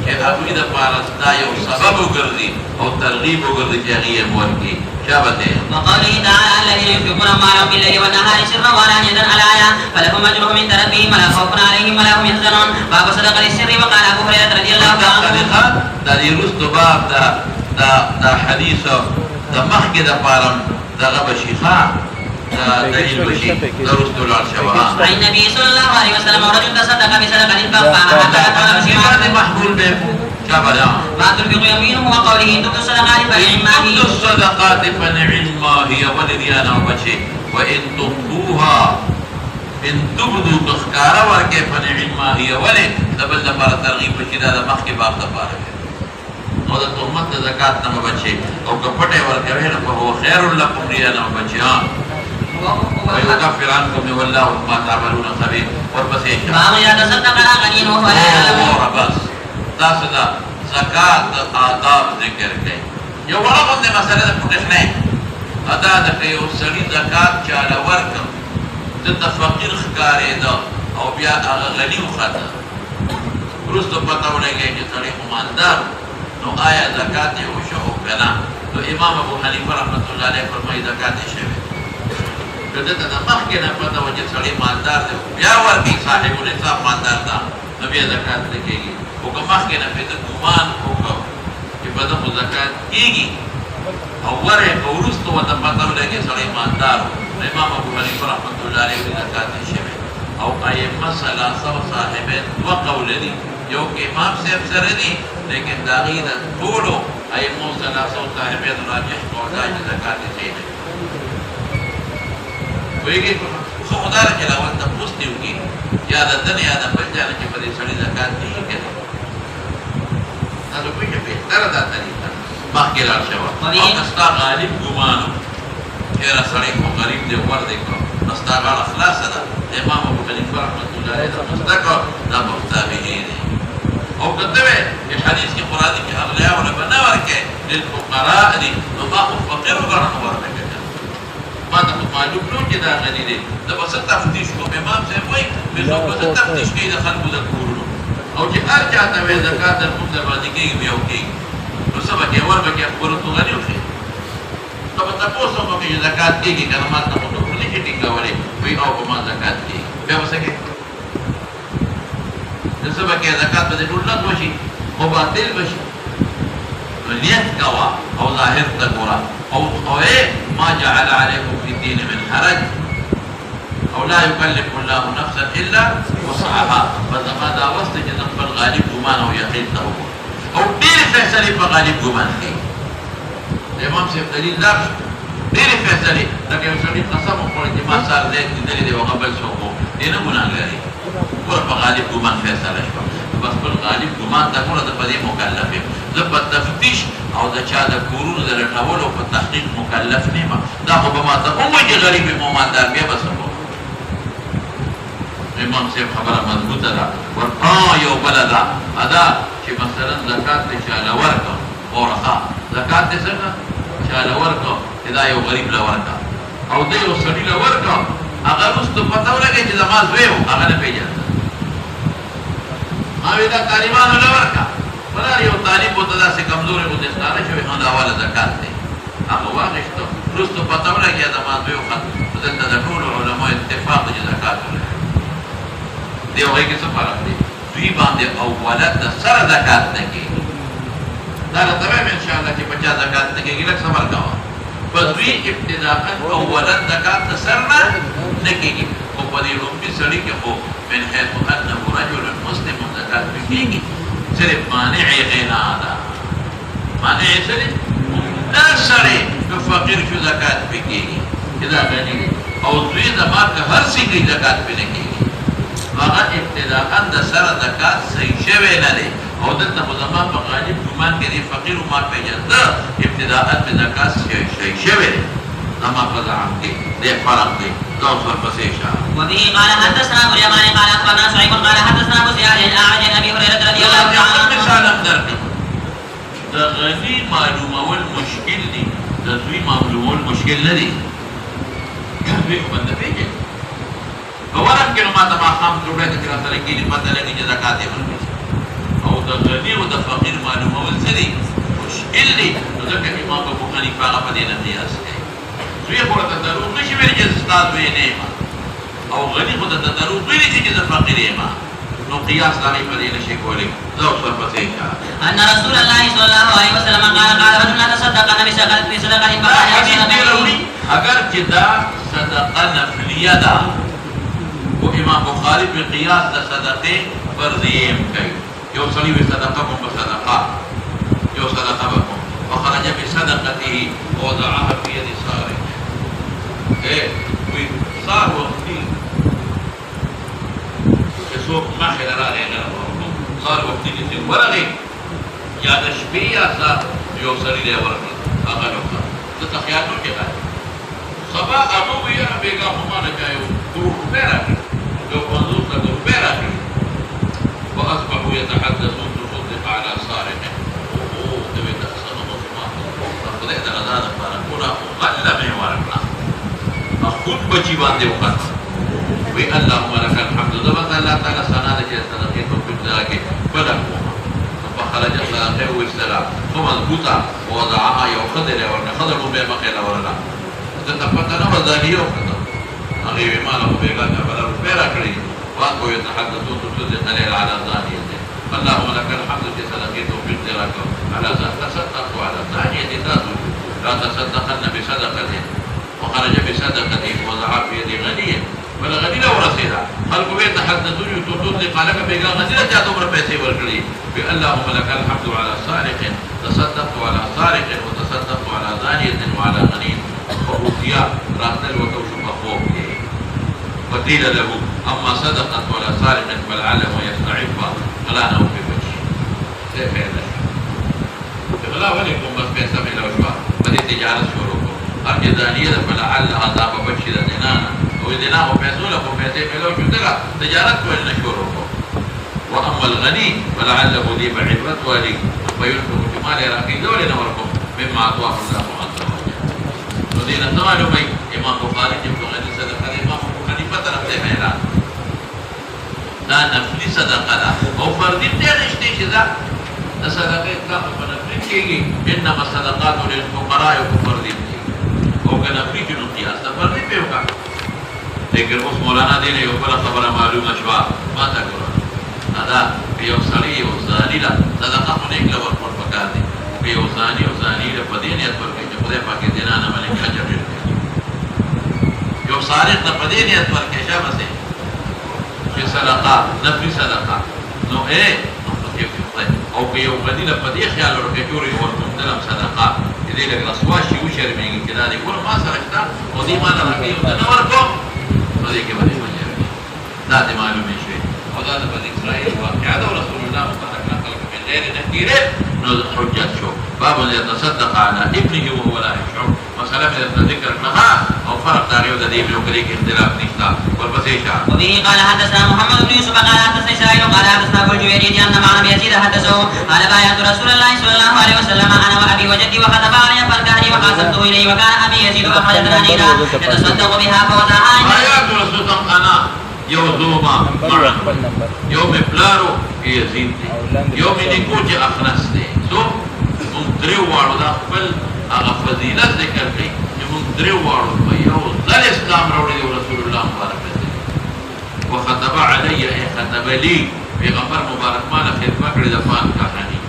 چې هغوی دپاره دا یو سبب وګرځي او ترغیب وګرځي چې هغې یې ورکړي شابته وقوله تعالى الذين ينفقون اموالهم بالليل والنهار سرا وعلانية الآية فلهم اجرهم عند ربهم ولا خوف عليهم ولا هم يحزنون باب صدقة السر وقال ابو هريرة رضي الله عنه دا دې وروسته باب دا حدیث د مخکې دپاره دغه بشي ښه دلیل بشي د وروسته لاړ شوه عن النبي صلى الله عليه وسلم ورجل تصدق بصدقة فأخذها محمول به شابه ما تنفق يمينه وقوله تبدو الصدقات فنعم ما هي الصدقات فنعم ما هي ولديانا وبشي وإن تخفوها إن تبدو تخكارا وركي فنعم ما هي ولد دبل دبار ترغيب بشي دا مخي باب دبار او دا تهمت دا زکات نما بچي او کپٹے ورکوه فهو خير لكم ريانا وبشي ويكفر عنكم والله ما تعملون خبير وربسي باب يتصدق على غني ولا يعلم بس تاسو دا زکات آداب ذکر کړي یو وړه باندې مسله ده پټه نه ادا د یو سړي زکات چاله ورکړ د فقیر ښکارې ده او بیا هغه غني وخته ورسته پته ولګي چې سړی مالدار نو آیا زکات یې وشو کنه نو امام ابو حنیفه رحمۃ اللہ علیہ فرمایي زکات یې شوی دته د مخکې نه پته و چې سړی مالدار دی بیا ورته صاحب النصاب مالدار ده نو بیا زکات لګيږي او که مخکې نه پته ګمان وکړو چې په دغه زکات کېږي او ورې په وروسته ورته پته ولګي سړی مالدار و امام ابو حنیفه رحمۃ اللہ علیہ زکات یې شوی او ائمه ثلاثه صاحبین دوه قول دي یو کې امام صاحب سره دي لیکن دا غي د ټولو ائمه ثلاثه صاحبین راجح قول دا چې زکات یې شوی ویږي خو خدای چې لا ورته پوښتنه وکړي یا د دنیا د بل ځای کې په دې سړي زکات دی کنه دا په کې په تر دا طریقه مخکې را شو او استا غالب ګمانو چې را سړی کو غریب دی ور دی کو استا غاړه خلاص ده امام ابو حنیفه رحمۃ اللہ علیہ مستقر دا مختابه دی او کتبه چې حدیث کې قرآن کې اغلیا ولا بنا ورکه للفقراء دي نو ما فقیر وګڼه ورکه ما ته معلوم نو چې دا غني دي دا بس تفتیش کوم امام صاحب وایي به بس تفتیش کوي د خلکو د کورونو او چې هر چاته وې زکات در موږ باندې کېږي یو کېږي نو سبا کې ورته کې ورته غني وشي نو په تاسو نو کې زکات کېږي کنه ما ته نو په دې کې ټینګولې وي او په ما زکات کېږي بیا وسګي نو سبا کې زکات به ټول نه وشي او باطل وشي نیت کوا او ظاهر تګورا او ما جعل عليكم في الدين من حرج او لا يكلف الله نفسا الا وسعها فهذا وسط جنب الغالب ګمان او یقین ته او ډېر فیصله په غالب ګمان کوي امام صاحب دلیل دار ډېر فیصله لکه یو سړي قسم وکړي چې ما سال دې دلیل دی او قبل شو دې نه ګناه لري ور په غالب ګمان فیصله شو بس په غالب ګمان دا ټول د پدې مکلف یم زه په تفتیش او د چا د کورونو د لټولو په تحقیق مکلف نه یم دا خو به ما ته ووایي چې غریب یم او مالدار بیا به څه کوم امام صاحب خبره مضبوطه ده ورته یو بله ده ادا چې مثلا زکات دې چاله ورکړه اورخه زکات دې څنګه چاله ورکړه چې دا یو غریب له ورکړه او دې یو سړي له ورکړه هغه وروسته پته ولګي چې زما زوی و هغه نه پېژنده ما دا طالبانو له ورکړه بلا یو طالب وته داسې کمزورې غوندې ښکاره شوی هغه والا زکات دی هغه واخیسته وروسته پته ولګي زما زوی و دلته د ټولو علماء اتفاق چې زکات ولري دی هغې کې څه فرق دی دوی باندې اولت د سره زکات نه کېږي دا راته وایم انشاءالله چې په چا زکات نه کېږي لږ صبر کوه بس دوی ابتداءً اولت زکات د سر نه نه کېږي خو په دې لومړي سړي کې خو من حیث انه رجل مسلم زکات پرې کېږي صرف مانع غنا ده مانع صرف دا سړی که فقیر شو زکات پرې کېږي چې دا غني دی او دوی زما که هر څه کوي زکات پرې نه کېږي هغه ابتداءً د سره زکات صحیح شوی نه دی او دلته زمان په غالب ګمان کې دی فقیر ما پیژنده ابتداءات په زکات شي شوی اما فزعم کې د فرق دی دا څور پسې شه. وبه قال حدثنا ابو اليمان قال اخبرنا شعيب قال حدثنا ابو زياد الاعرج عن ابي هريره رضي الله تعالى عنه. مثال درکړه د غنی معلومول مشکل دی، د دوی معلومول مشکل نه دی. دوی باندې پیږي ورک کې نو ما ته ما خام جوړه د کړه سره کې پته لګي چې زکات یې ورکړي او د غنی او د فقیر معلومول څه دی مشکل دی. نو ځکه امام ابو حنیفه هغه په دې نه قیاس کوي. دوی خو ته دروغ نشي ویلي چې استاد وې نه او غنی خو ته دروغ ویلي چې زه فقیر یم، نو قیاس دغه په دې نشي کولی. دا څه پته ښه ان رسول الله صلى الله عليه وسلم قال رجل تصدق النبي صلى الله عليه وسلم اگر چې دا صدقه نفلیه ده او امام بخاری په قیاس د صدقې فرضیه کوي. یو سړی وي صدقه کوم صدقه یو صدقه وکړو فخرج بصدقته ووضعها في يد سارق وي صار وقتي څوک مخې راغی صار وقتي چې ورغی یا د شپې یا سار یو سړی دی ورغی هغه وکړه د تخیاتو کې راځي سبا ابو ویرا بیگا همانه جایو روح راکړي یو 50 روپے راکړي واصبحوا يتحدثون تصدق على سارق او دوی د سنو مسلمان خدای د غزا د فارقونه غله مې ورکړه خود بچی باندې وکړه وی اللهم لك الحمد ذبت الله تعالی سنا د چې صدقې توفیق راکړي بلکې فخرج صدقه والسلام ثم مضبوطه ووضعها یو خدای ورنه خدای مو به مخې لا ورنه ته پته نه وځي او کته هغه وی مال په بیګا نه بل پیرا کړی واقو يتحدثون تصدق على ذانيه اللهم لك الحمد في صدقه توفيق ذراك على ذات تصدق على ذانيه ذاته لا تصدقن بصدقته وخرج بصدقته ووضعها في يد غني ولا غني لو رسيها خلقوا يتحدثون تصدق على بیګا غني ته تمر پیسې ورکړي اللهم لك الحمد على سارق تصدقت على سارق وتصدقت على ذانيه وعلى غني فأوتيا راتل وتوشف أخوه وقيل له أما صدقت ولا سارق فلعله يستعفها فلا نوم في وجه كيف هذا؟ فلا ولكم بس بيسا من الأشواء بدي تجارة شروكم أرجي دانية فلعلها ضعف بشي دينانا ويدناه بيسولة فبيسي فلو شدقا تجارة وإن شروكم وأما الغني فلعله ذي بعبرة ولي فينفق جمال راكي دولي نوركم مما أطواه الله عنه ودينا سوالو بي امام بخاري جب غني صدقه امام ابو حنيفه طرف ته مهرا دا نفلي صدقه دا او فردي ته نشته چې دا صدقه کا په نفلي کېږي انما الصدقات للفقراء وفردي او کنه په کې نو قياس دا فردي په وکړه لیکن اوس مولانا دې یو بل خبره معلومه شوه ما تا ګورم دا یو سړی او زاليلا صدقه په نیک لور پر پکار دي یو ثاني او ثاني له پدینیت ورکړي چې خدای پاک دې نه باندې اجر ورکړي یو سارق د پدینیت ورکړي شابه سي چې صدقه نفلي صدقه نو او که یو غني له پدې خیال ورکړي جوړي ورته دلم صدقه دې له رسوا شي او شرمېږي چې دا دې ګور ما سره شته او دې ما نه راکړي نو ورکو نو دې کې باندې وځي دا دې معلومه شي او دا د بني اسرائيل واقعا رسول الله صلی الله علیه وسلم من غیر نکیره نو حجت شو باب يتصدق على ابنه وهو لا يشعر مسألة من ذكر لها او فرق داريو دا دي بلو كليك اختلاف نشتا والبسيشة. وبه قال حدثنا محمد بن يوسف قال حدثنا اسرائيل قال حدثنا ابو الجويري ان معنى يزيد حدثه قال بايعت رسول الله صلى الله عليه وسلم انا وابي وجدي وخطب علي فالكهني وقاسمته اليه وكان ابي يزيد اخرج دنانيرا يتصدق بها فوضعها بايعت رسول الله انا يوزوما معا يوم بلارو يزيد يوم نيكوجي اخنس دي سو مونږ درې واړو دا خپل هغه فضیلت ذکر کړي چې مونږ درې واړو په یو ځل اسلام راوړی دی رسول الله مبارک دی وخطب علی خطب لی پیغمبر مبارک مالا خطبه کړې د فان کاهنی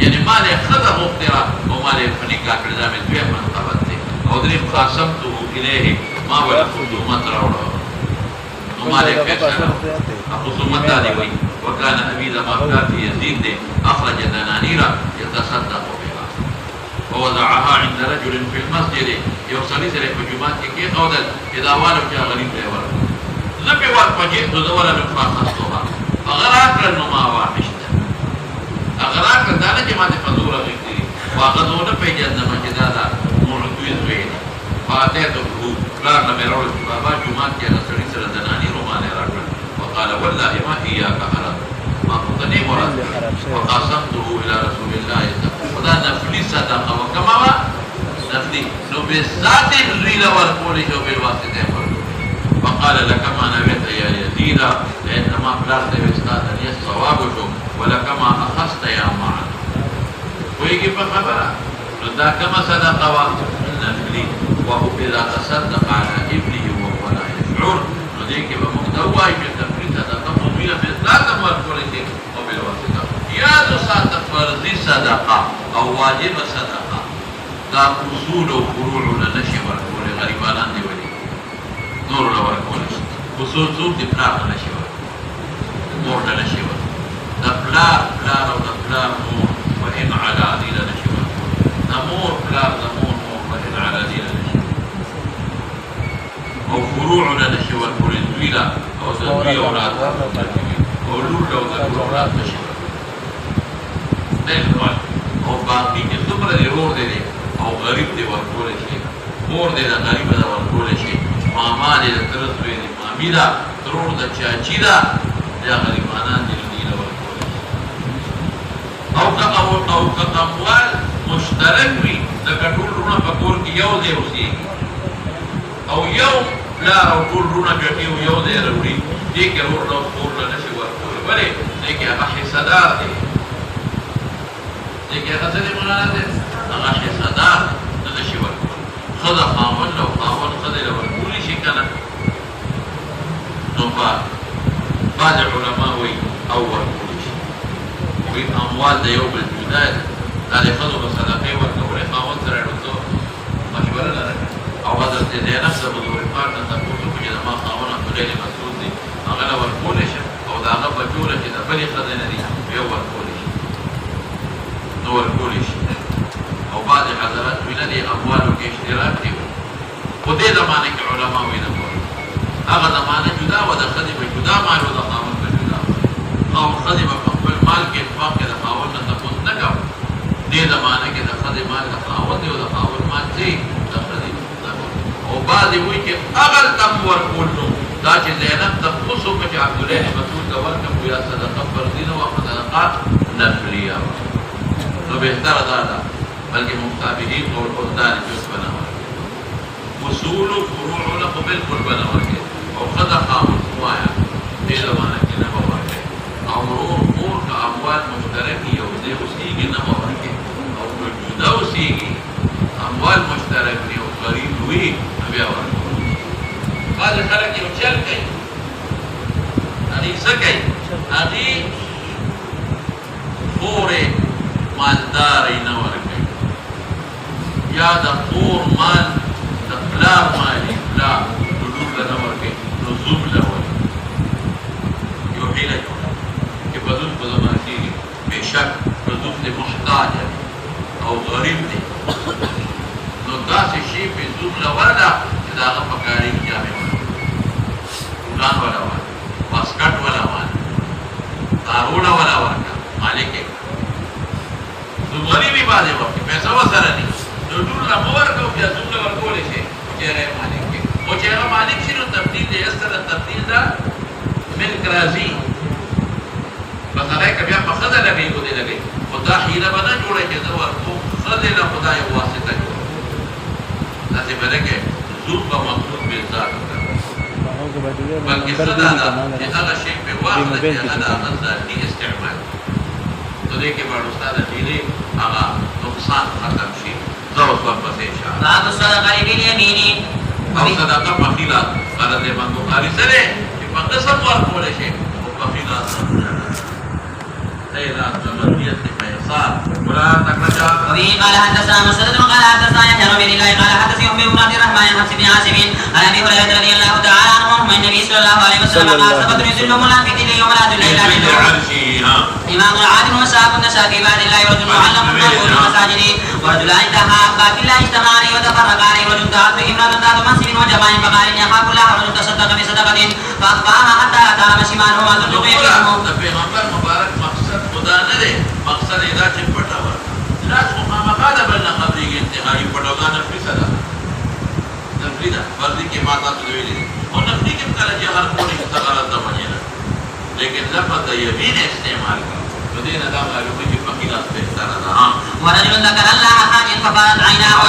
یعنی مال خطب مخترا او مال فنی کا کړې دا مې دوی منقبت دی او درې خاصمته الیه ما ولا خصومت راوړو نو مال فیصله خصومت دی وی وكان ابي لما كان في يزيد اخرج دنانير يتصدق بها ووضعها عند رجل في المسجد يوصل سره په جمعه کې قودل اذا والو جاء غني له ور لکه ور پجې د دوره په خاصه فغرات نو ما واحشت اغراق دانا چې ماته فزور غوښتي واغه زونه پیژندم چې دا دا مولوی زوی فاتح ته لا نه مې راوړل بابا جمعه کې هغه سړي سره زناني رومانه راکړه وقال والله ما اياك حرام ما قدني مراد وقاسمته الى رسول الله خدا نفلي صدقه وكما نفلي نو بذات الريل ورقول شو بالواسطه فقال لك ما نبيت يا يزيد لانما بلغت باستاذ لي الصواب شو ولكما اخذت يا معن ويجي بخبره دا كما صدقه نفلي وهو اذا تصدق على ابنه وهو لا يشعر وديك بمقتوى بتفريط صدقه مبينه بإطلاق ورقول شيء وبالواسطه يا ذو صادق فرضي صدقه او واجب صدقه دا اصول و فروع لنشي ورقول غريبانان دي ولي نور ورقول اصول صوت دي بلار لنشي ورقول نور لنشي ورقول دا بلار او دا بلار نور وإن على دي لنشي ورقول نمور بلار نمور نور وإن على دي لنشي او فروع لنشي ورقول الدويلة او ذنبي اولاد او لور لو ذنبي اولاد نشي ورقول او باقي که دومره دی رور دی او غریب دی ورکول شي مور دی دا غریب دا ورکول شي ماما دی دا ترس وی دی مامی دا ترور دا چاچی دا یا غریبانان دی دی دا ورکول شي او که اموال مشترک وی دا کټول رونه پکور کی یو دی اوسي او یو لا او ټول رونه کې یو دی وروړي دې کې ور نو ټول نشي ورکول بلې دې کې هغه حصدار دی لیکن هغه څه مولانا ده هغه حصدا د شي ورکول خدا خاون لو خاون خدا له ورکول شي کنه نو بعض علماء وي او ورکول شي وي اموال د یو بل جدا ده د خدو په صدقه ورکول خاون سره ورته مشوره لري او حضرت زینب صاحب د ورکار د تاسو په جده ما خاون په ډېر مسعود دي هغه ورکول شي او دا هغه په جوړه کې د بلې خزانه دي یو ورکول نور کولی شي او بعض حضرات ویل دي اموالو کې اشتراک دي په دې زمانه کې علما ویل هغه زمانه جدا و د خدي په جدا مال او د خاوند په جدا او خدي په خپل مال کې اتفاق د خاوند نه تاسو نه کاوه دې زمانه کې د خدي مال د خاوند او د خاوند مال چې د خدي او بعض وی چې اغل تم ورکول نو دا چې زینب تاسو په عبد الله مسعود دا ورکم یا صدقه فرضی نو او صدقه نفلیه نو بهتر دا بلکې مقابلین او القدار جز بناوه اصول و فروع له بالکل بناوه او خدا قانون وایا دې زمانه کې نه وایي او امور کا اموال مشترکی او دې اوسېږي نه وایي او جدا اوسېږي اموال مشترک او غریب وي بیا وایي بعض خلک یو چل کوي هغه څه کوي هغه فورې مالداري نه ورکوي یا د خور مال د پلار مالي پلار لور له نه ورکوي نو زوم له ورکوي یو هیله جوړه چې په زوم په زمانه کې بېشک په زوم دې محتاج او غریب دی نو داسې شي په زوم له ورده چې د هغه په کاري جامې ورکوي ګلان ولا ورکوي واسکټ ولا ورکوي داروړه ولا ورکوي مالک غریبی باندې وخت پیسې وسره دي نو ټول لا مور کو بیا څومره ورکول شي چې هغه مالک کې او چې هغه مالک شي نو تبدیل دې سره تبدیل دا ملک راځي مثلا کبه په خدای لګي کو دې لګي خدا هیله باندې جوړه چې دا ورکو خدای له خدای واسطه جوړه تاسو برکه زوب په مخلوق به ذات بلکې خدای دا هغه شی په واحد کې هغه ذاتي استعمال تو دیکھیں بڑھ استاد دیلے آغا نقصان ختم شی زور صحبت انشاءاللہ باب الصدقه بالیمین او صدقه بخیلات قرد من بخاری سرے کہ مقصد ورکول شی او بخیلات لیلات زمانیت پیسار ولا تکرجا وبه قال حدثنا مسدد قال حدثنا يحيى بن الله قال حدثني ام بن عبد الرحمن بن حفص بن عاصم عن ابي هريره رضي الله تعالى عنه عن النبي صلى الله عليه وسلم قال سبت يذل منافق اليوم ولا ذل الا امام العادل وصحاب النساء في بعد الله ورجل معلم في المساجد ورجلان تحابا في الله اجتمعان وتفرقا عليه ورجل تعبد امرأة ذات منصب وجماع فقال اني اخاف الله ورجل تصدق بصدقة فاخفاها حتى لا تعلم شماله ما تنفق يمينه پیغمبر مبارک مقصد خدا نه دی مقصد ادا چې پټه ورکړه لاس خو خامخا د بل نه خبرېږي انتهایي پټوګا نفلي څه ده نفلي ده فرضي کې ما تاسو ویلي او نفلي کې کله چې هر کولی څه غلط نه بني نه لیکن لفظ د یمین استعمال کړه نو دې نه دا معلومه چې په خلاف بهتره ده ورجل ذكر الله حاجا ففاضت عيناه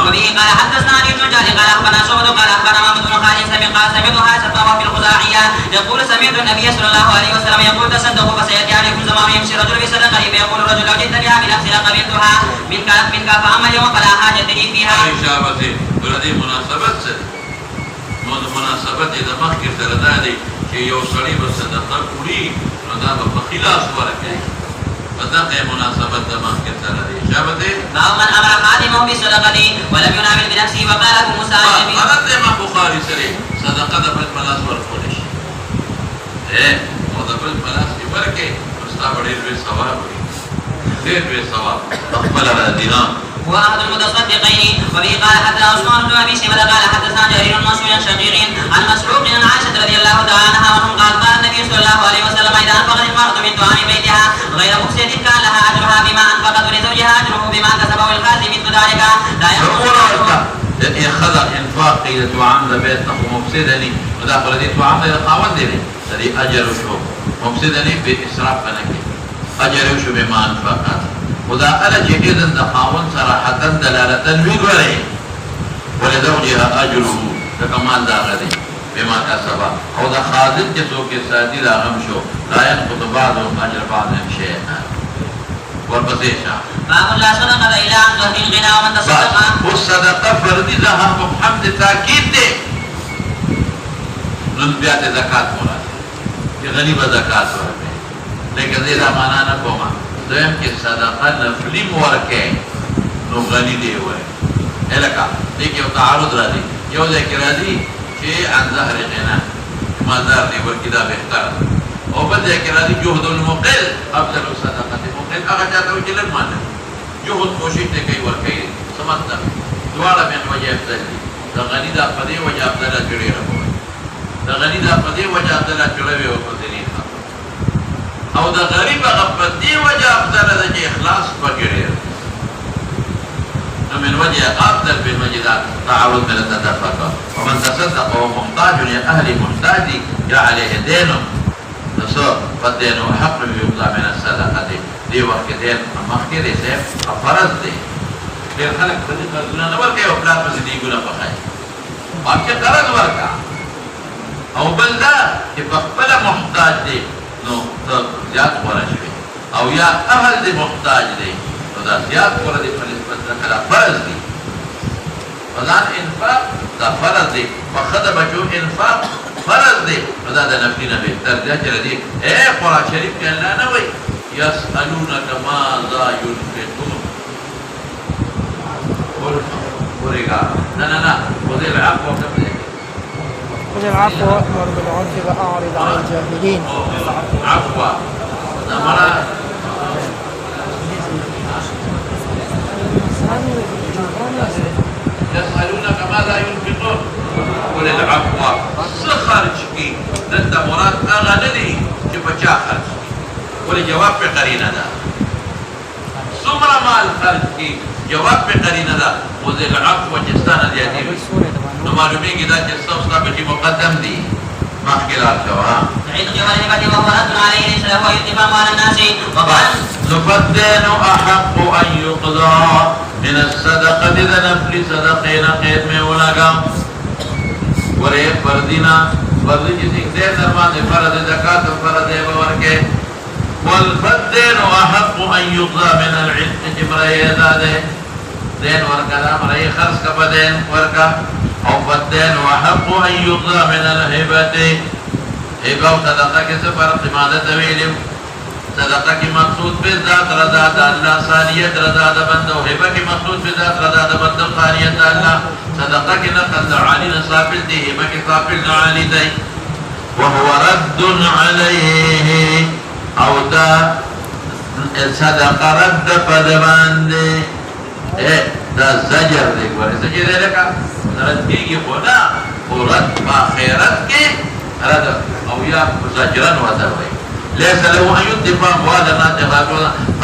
وبه قال حدثنا علي بن جعفر قال اخبرنا شعبة قال اخبرنا محمد بن خالد قال سمعت حاسة وفي الخزاعية يقول سمعت النبي صلى الله عليه وسلم يقول تصدقوا فسيأتي عليكم زمان يمشي رجل بصدقة فيقول الرجل لو جئت بها بنفسي لقبلتها منك فأما اليوم فلا حاجة لي فيها. إجابة ولدي مناسبت مناسبت إذا ما كنت لدادي كي يوصلي بالصدقة كلي رداب بخلاص وركي فدقى مناسبة ما كنت لدي إجابة باب من أمر خادمه بصدقته ولم ينعمل بنفسه وقال له موسى فرد ما بخاري سري صدقة دفل ملاس ورخولش ودفل ملاس وركي مستعب دير بي ثواب دير بي ثواب أقبل على دينار هو أحد المتصدقين وبه قال حدثنا عثمان بن أبي شيبة قال حدثنا جرير منصور شقيق عن مسروق عن عائشة رضي الله تعالى عنها وعنهم قال النبي صلى الله عليه وسلم إذا أنفقت المرأة من طعام بيتها غير مفسد كان لها أجرها بما أنفقت ولزوجها أجره بما كسبه الخازي مثل ذلك لا إن خذ إنفاق إذا تعامل بيتنا ومفسدني وداخل دي تعامل إذا قاوان ديني سري أجر شو مفسدني بإسراف فنكي أجر شو بما أنفقت ودا ألا جهيدا دخاون صراحة دلالة ويقولي ولزوجها أجره كمال داغدي بما كسب أو دا خازن جسو کے ساتھی دا غمشو لا ينقض بعضهم أجر بعضهم شيئا والبسيشة باب لا صدقة إلا عن ظهر الغنى ومن تصدق والصدقة فردي لها محمد تاكيد دي ننبيات زكاة مراد کہ غنیب زکات ورکے لیکن زیدہ مانا نہ کوما دویم کہ صدقہ نفلی مورکے نو غنی دے ہوئے الکا دیکھ یو تعارض را دی یو ذکر را دی کہ عن ظهر غنا مالدار دی ورکی دا بہتر او بل ذکر را دی جهد المقل افضل صدقہ مقل اگر جاتا ہو جلن مانا جهد کوشش دے کئی ورکی سمجھتا دوارا من وجہ افضل دی دا غنی دا پدے وجہ افضل جڑی رہو دا غنی دا پدې وجه عبدالله چړوي او پدې او دا غریب هغه پدې وجه افضل ده چې اخلاص پکړي نو من وجه افضل بالمجدات تعرض من التدفق ومن تصدق وهو محتاج لاهل محتاج يا عليه دين نصر فالدين حق يقضى من الصدقه دي وقت دين مخکې دې سه فرض دي ډېر خلک په دې قرضونه نه ورکوي او پلار پسې دې ګناه پخای باقي قرض ورکا او بل دا چې په خپل محتاج دی نو زیات غوره شوی او یا اهل دی محتاج دی نو دا زیات غوره دی په نسبت سره فرض دی فلان انفاق دا فرض دی په ښځه بچو انفاق فرض دی نو دا د نفلي نه بهتر دی چې دی قرآن شریف کې الله نه وایي یسألونک ماذا ينفقون ورېږه نه خذ العفو خذ العفو وأمر بالعرف وأعرض عن الجاهلين. عفو نمرة يسألونك ماذا ينفقون قل العفو خرج کی دلتا مراد آغا ندی چی بچا خرج کی قل جواب پہ قرینہ دا سمر مال خرج کی جواب پہ قرینہ دا خذ العفو جستانا دیاتی نو معلومی کی دا جستا استا بچی مقدم دی مخکلات جواب عيد جوالبة وهو رد عليه ليس له اتفاق على الناس وقال فالدين أحق أن يقضى من الصدقة إذا نفل صدقين قيد میں ولگا ورے فردینا فرد جسی دے درمان فرد زکاة فرد بورکے والفالدين أحق أن يقضى من العتق جبرائي ازادے دین ورکا دا مرئی خرس کا بدین ورکا او فالدين أحق أن يقضى من الهبة هبة و صدقہ کے سفر قمادت ویلیم صدقہ کی مقصود پہ ذات رضا دا اللہ ثانیت رضا دا بندہ و ہبہ کی مقصود پہ ذات رضا دا بندہ ثانیت دا اللہ صدقہ کی نقل دا عالی نصافل دی ہبہ کی صافل دا عالی دی وہو رد علیہ او دا صدقہ رد پدوان دی دا زجر دی گواری زجر دی لکا رد کی گی خدا و رد با خیرت کی رد او یا زجرن وزر وی ليس له ان يدفع اموالنا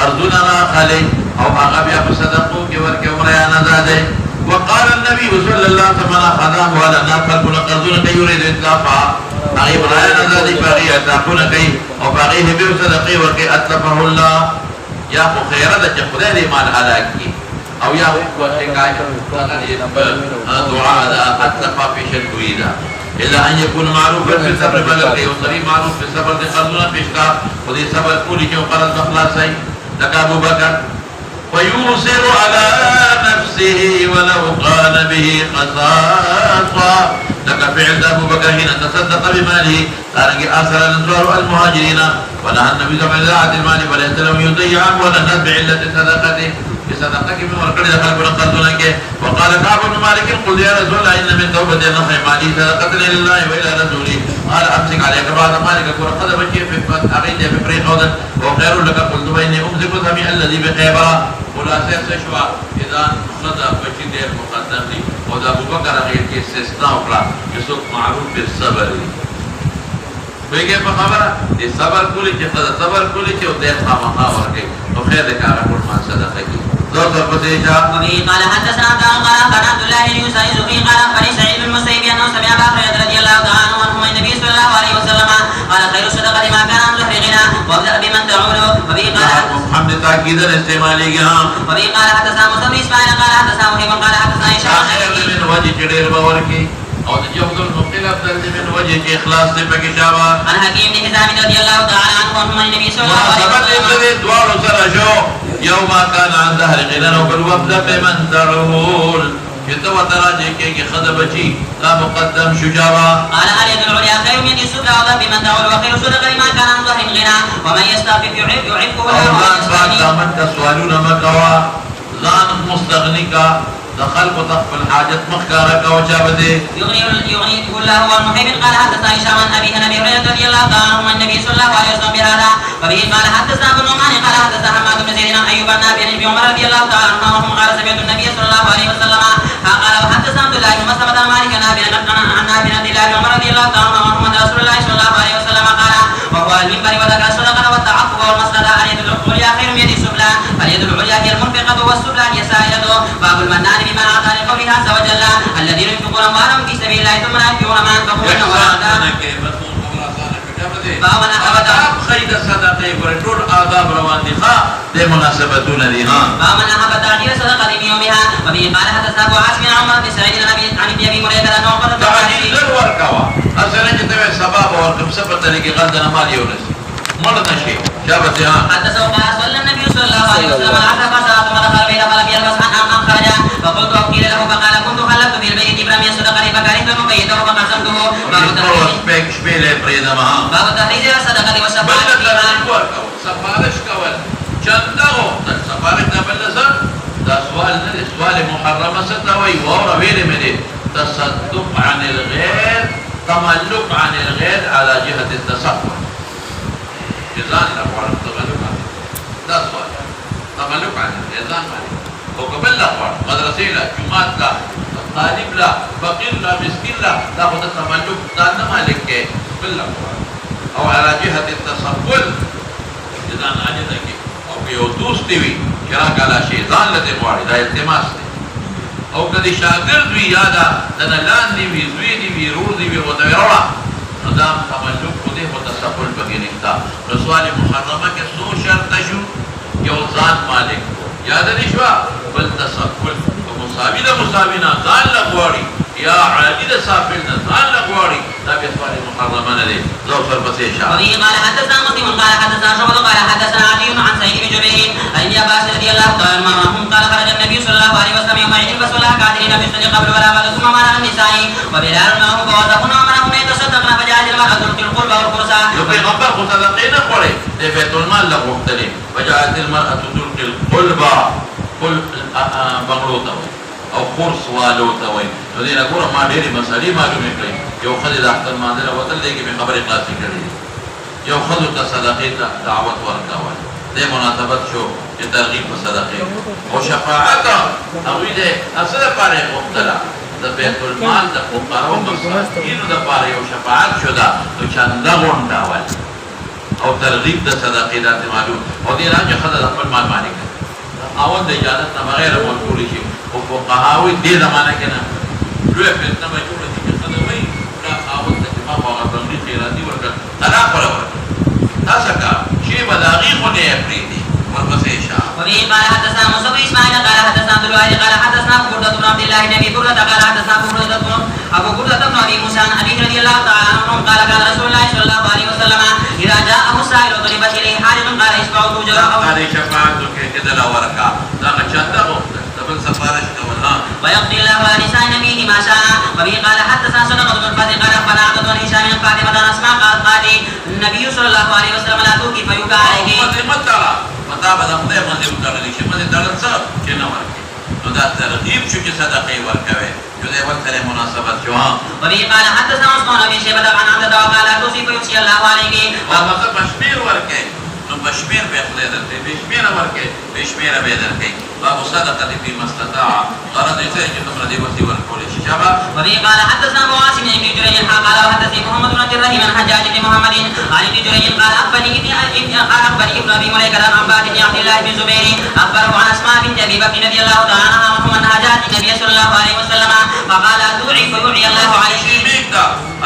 ارضنا خلي او اغبيا بصدقوا كورك ومريانا زاده. وقال النبي صلى الله عليه وسلم اخذ اموالنا فالكل قرضنا كي يريد اتلافها اغي مريانا زاده باغي اتاقون كي او باغيه بصدقي وكي اتلفه الله. يا اخو خيرا لك خذي مال هلاكي او يا اخو حكايه دعاء اتلفا في شركويدا الا ان يكون معروفا في الصبر بلغي وصريح معروف في الصبر دي قرضنا بيشتا ودي صبر كولي جو قرض بخلاصي لك ابو بكر ويوصر على نفسه ولو قال به قصاصا لك فعل ابو بكر حين تصدق بماله قال اثر الانصار المهاجرين ونهى النبي صلى الله عليه وسلم عن المال فليس له يضيع ولا الناس بعله صدقته بصدقتك من ورقه دخل قرضنا وقال كعب بن مالك قل يا رسول الله ان من توبه النصح مالي صدقه لله والى رسوله قال امسك عليك بعض مالك قد بكي في اغيث في فريق وخير لك قلت فاني امسك سميع الذي بخيبر خلاصه شوا اذا خذ بشي دير مقدم لي وذا ابو بكر غير كي استثناء وقرا يسوق معروف بالصبر بيجي بخبره الصبر كله كي صبر كله كي ودير خامخا ورقه وخير لك على كل ما صدقك وبه قال حدثنا قال عبد الله بن يوسف الزهري قال اخبرني سعيد بن المسيب انه سمع ابا هريره رضي الله تعالى عنه عن النبي صلى الله عليه وسلم قال خير الصدقه ما كان عن ظهر غنى وابدا بمن تعول. وبه قال محمد تاكيدا استعمالي وبه قال حدثنا موسى بن اسماعيل قال حدثنا وهيب قال حدثنا هشام من وجه كبير باوركي او تجوز المقيل افضل من وجه اخلاص بك شابا عن حكيم بن حزام رضي الله تعالى عنه عن النبي صلى الله عليه وسلم دوار سرجو يوم كان عن ظهر غنى وبالوفد بمن تعول كتب تراجي كي خدبتي لا مقدم شجاعة. قال اليد العليا خير من السفلى وضرب بمن تعول وخير صدق لما كان عن ظهر غنى ومن يستعفف يعفه الله ويستغني. من تسوالون مكوا ظان مستغنيك دخلت تخفى الحاجة مخكارك وجابته يغنيه الله والمحب. قال حدثنا هشام عن ابي هريره رضي الله تعالى عنه النبي صلى الله عليه وسلم بهذا. وبه قال حدثنا ابن نعمان قال حدثنا حماد بن زيد عن ايوب عن ابي عمر رضي الله تعالى عنه قال سمعت النبي صلى الله عليه وسلم قال وحدثنا عبد الله بن مسلمة عن مالك عن ابي عبد الله بن عمر رضي الله تعالى عنه عن رسول الله صلى الله عليه وسلم قال وهو المنبر وذكر الصدقه والتعفف والمصلحه. اليد العليا خير من اليد السفلى فاليد العليا هي المنفقه والسفلى هي السائله. باب المنان بما اعطى لقوله عز وجل الذين ينفقون اموالهم في سبيل الله ثم لا ينفقون ما انفقوا باب آداب خيد صدقه ورطول آداب روان دخا دي مناسبتون دي باب من أحب تعجيل صدقة بيومها. وبه قال حدثنا أبو عاصم عن عمر بن سعيد عن ابي هريرة أنه قال تعجيل وركوا أصلا جتبه سباب ورقم سبت لكي غلدنا مال يونس مرد نشي شابت حدثه قال صلى النبي صلى الله عليه وسلم العصر فصلى ثم دخل البيت فلم يلبس أن خرج فقلت وقيل له فقال كنت خلفت في البيت فلم يصدق لي فكرهت بيته فقسمته. باب تحريز الصدقة والشفاعة فيها. سفارش کول چنده هو سفارش نه بلسه دا سوال نه سوال محرمه ستوي وورا ویلې مې تصدق عن الغير تملك عن الغير على جهه التصفح جزان الاقوال تملك دا سوال تملك عن الجزان او قبل الاقوال مدرسه لا جمعات لا طالب لا فقير لا مسكين لا تاخذ التملك دا نه مالك بالاقوال او على جهه التصفل ځان عاجزه کې او یو دوست وي چې راکاله شي ځان لته غواړي دا التماس دی او کله شاګرد وي یادا د لاندې وي زوی دی وي رور دی وي او دا ورا دا تملک کو دې متصفل بګی نکتا رسول محرمه کې سو شرط شو یو ځان مالک یاد نشوا بل تصفل مساوی له مساوینا ځان لغواړي یا عادی د صافل نه ځان لغواړي دا به سوال محرمه نه دی زو سر پسې شاه. وبه قال حدثنا مسلم قال حدثنا شعبة قال حدثنا علي عن سعيد بن جبير عن ابن عباس رضي الله تعالى عنهما قال خرج النبي صلى الله عليه وسلم يوم عيد الفصل كاترين بالسن قبل ولا بعد ثم مر النساء وبلال معهم فوضعهن ومرهن يتصدقن فجاءت المرأة تلقي القربى والقرصى. یو پیغمبر خو صدقې نه خوړې د بیت المال له غوښتلې فجاءت المرأة تلقي القربى قل بغلو ته او قرص والو ته وایي نو دې نه ګوره ما ډېرې مسالې معلومې کړې یو ښځې د اختر مانځه نه وتل دی کې مې خبرې خلاصې کړې یو ښځو ته صدقې ته دعوت ورکول دې مناسبت شو چې ترغیب په صدقې او شفاعت هغوی دې څه دپاره یې غوښتله د بیت المال د فقراو مساکینو دپاره یو شفاعت شو ده نو چنده غونډول او ترغیب د صدقې داسې معلوم او دې راځي ښځه د خپل مال مالک ده خاوند د اجازت نه بغیر ورکول شي او فقهاوي دې زمانه کې نه لویه فتنه به جوړه شي چې ښځه وایي دا خاوند ته چې ما خو هغه بنګړي خیراتي ورکړه طلاق ولا ورکړه تاسو کا شی به د هغې خو نه یې پرېږدي ورپسې شه وبه قال حدثنا موسى بن اسماعيل قال حدثنا عبد الواحد قال حدثنا ابو بردة بن عبد الله بن ابي بردة قال حدثنا ابو بردة بن ابي موسى عن ابي رضي الله تعالى عنه قال كان رسول الله صلى الله عليه وسلم اذا جاءه سائل وضربت اليه حارث قال اشبعوا توجرا قال شفاعت کې کده لا ورکا دا چاته وو دبل سفارش کولا ويقضي الله على نساء نبيه ما شاء وبه قال حدثنا صدقة بن الفتح قال اخبرنا عبد بن هشام بن فاطمة عن اسماء قال النبي صلى الله عليه وسلم لا توكي فيوكا عليه مطلب دا خدای باندې وکړل شي باندې دا څه چې نه ورکي نو دا ترغیب شو چې صدقې ورکوي یو دې ورته مناسبت شو وبه قال حدثنا عثمان بن شيبة عن عبد الله قال توصي فيوصي الله عليه هغه بشمیر ورکي نو بشمیر به خدای درته بشمیر ورکي بشمیر به درته باب صدقه فی مستطاع غرض یې چې کوم دې وتی ورکول شي شابه وبه قال حدثنا مواسم بن جريج قال وحدثني محمد بن عبد الرحيم عن حجاج بن محمد عن ابن جريج قال اخبرني ابن ابي مليكه عن عباد بن عبد الله بن زبير اخبره عن اسماء بنت ابي بكر رضي الله تعالى عنها انها جاءت النبي صلى الله عليه وسلم فقال ادعي فيوعي الله عليك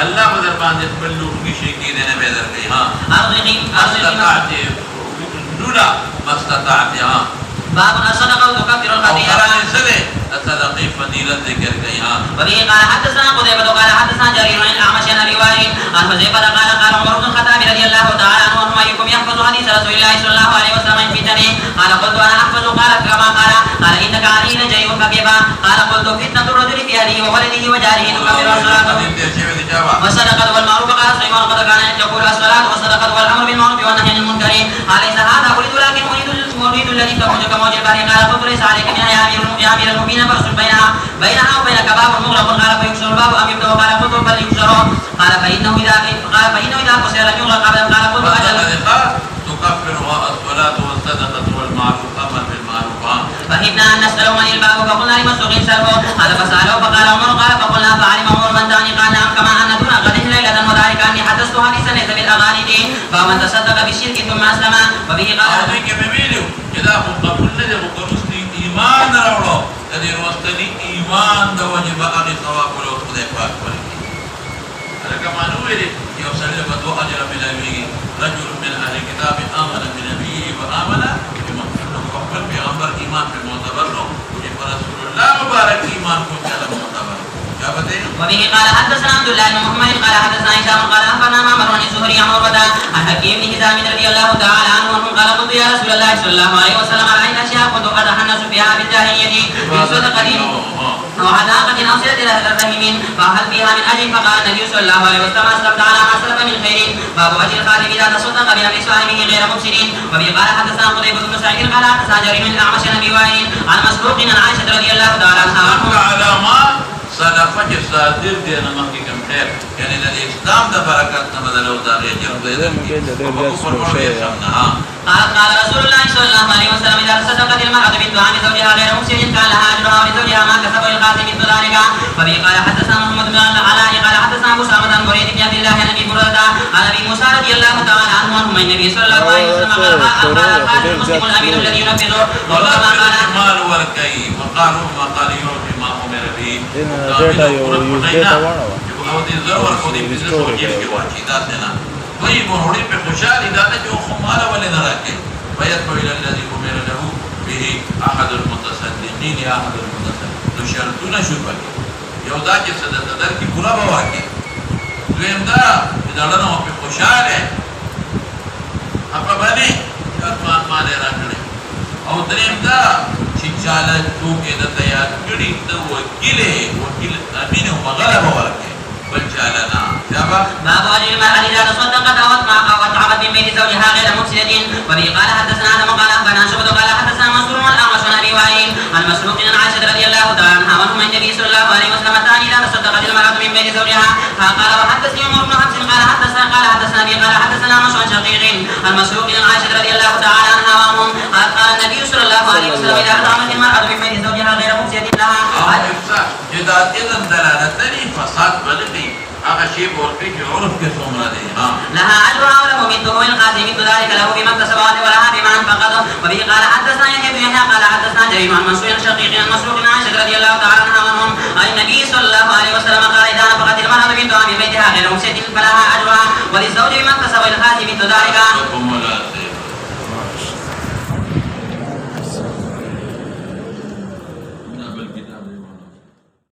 الله بدر باندې بلو شي کې نه به درته ها ارزقي لولا مستطاعت ها باب الصدقه تكفر الخطيئه الصدقه فضيلة ذكر كيها وبه قال حدثنا قتيبة قال حدثنا جرير عن الأعمش عن أبي وائل عن حذيفة قال قال عمر بن الخطاب رضي الله تعالى عنه أيكم يحفظ حديث رسول الله صلى الله عليه وسلم من فتنه قال قلت أنا أحفظ قال كما قال إنك علينا جريء فكيفا قال قلت فتنة الرجل في أهله وولده وجاره تكفر الصلاة والصدقة والمعروف قال سليمان قد كان يقول الصلاة والصدقة والأمر بالمعروف والنهي عن المنكر أليس هذا أريد لكن أريد الذي كموج كموج البحر قال قلت ليس عليك من يا أمير المؤمنين فرسل بينها وبينك باب مغلق قال فيكسر الباب أم يفتح قال قلت بل يكسر قال فإنه إذا كسر لم يغلق قال قلت أجل تكفرها الصلاة والصدقة والمعروف أمر بالمعروف فهبنا أن نسأله من الباب فقلنا لمسوق سلبه قال فسأله فقال عمر قال فقلنا فعلم عمر من دعني قال نعم كما أن دون غد ليلة وذلك أني حدثت حديثا ليس بالأغاني فمن تصدق بالشرك ثم أسلم وبه قال أعطيك بميلو كذا قبول لدي مقرصتي إيمان راولو لدي روستني إيمان دا وجب أغي ثواب ولو خذي فاك ولكي هذا كما نويري يوصل لبدو أجر من أبيه رجل من أهل الكتاب آمن بنبيه وآمن بمن قبل بأمر إيمان بالمعتبر وجب رسول الله مبارك إيمان كنت على المعتبر وبه قال حدثنا عبد الله بن محمد قال حدثنا هشام قال اخبرنا معمر بن الزهري عن عروه عن حكيم بن حزام رضي الله تعالى عنه قال قلت يا رسول الله صلى الله عليه وسلم رايت اشياء كنت اتحنس بها في الجاهليه في صدقه وعلاقه او صله الرحم فهل فيها من اجل فقال النبي صلى الله عليه وسلم اسلمت على ما سلف من خير باب اجر الخادم اذا تصدق بنفس صاحبه غير مفسدين وبه قال حدثنا قتيبة بن سعيد قال حدثنا جرير بن الاعمش عن ابي وائل عن مسروق عن عائشه رضي الله تعالى عنها صدقه چې صادر دي نه مخکې کوم خیر یعنی د اسلام د برکت نه بدل او د اجر د قال رسول الله صلى الله عليه وسلم اذا تصدقت المرأة بالطعام زوجها غير مفسد كان لها اجرها ولزوجها ما كسب للخادم مثل ذلك وبه قال حدثنا محمد بن العلاء قال حدثنا ابو سامة عن بريد بن عبد الله عن ابي برده عن ابي موسى رضي الله تعالى عنه عن النبي صلى الله عليه وسلم قال الخادم المسلم الامين الذي ينفذ والله مال وركي وقالوا ما قال يوم ما امر به data you use data واړه او دې ضرور کو دې بزنس وجه کې واچي دا څنګه وای مورړي په خوشالي دا ته خو مال ولې نه راکې ويدعو الى الذي امر له به احد المتصدقين يا احد المتصدقين نو شرطونه شو پکې یو دا چې صدقه در کې پورا به واکې دویم دا دا له په خوشاله اپا باندې کارمان مال راکړي او دریم دا چې چاله توګه د تیار کړي د وکیل امین او مغلبه ورکړي بل چالنا جواب باب اجر المرأة اذا تصدقت او اطعمت من بيت زوجها غير مفسدة وبه قال حدثنا آدم قال اخبرنا شعبة قال حدثنا منصور والاعمش عن ابي وائل عن مسروق عن عائشة رضي الله تعالى عنها وعنهم النبي صلى الله عليه وسلم ثاني اذا تصدقت المرأة من بيت زوجها قال وحدثني عمر بن حفص قال حدثنا ابي قال حدثنا عمش عن شقيق عن مسروق عن عائشة رضي الله تعالى عنها وعنهم قال النبي صلى الله عليه وسلم اذا اطعمت المرأة من بيت زوجها غير مفسدة لها جدا اذن دلالتني فساد بلدي هذا شيء ورقي في عرف كسمرة دي لها أجرها وله مثله للقاضي مثل ذلك له بما اكتسب ولها بما أنفقته. وبه قال حدثنا يحيى بن يحيى قال حدثنا جرير عن منصور شقيق عن مسروق عن عائشة رضي الله تعالى عنها وعنهم عن النبي صلى الله عليه وسلم قال إذا نفقت المرأة من طعام بيتها غير مفسد فلها أجرها وللزوج بما اكتسب للقاضي مثل ذلك.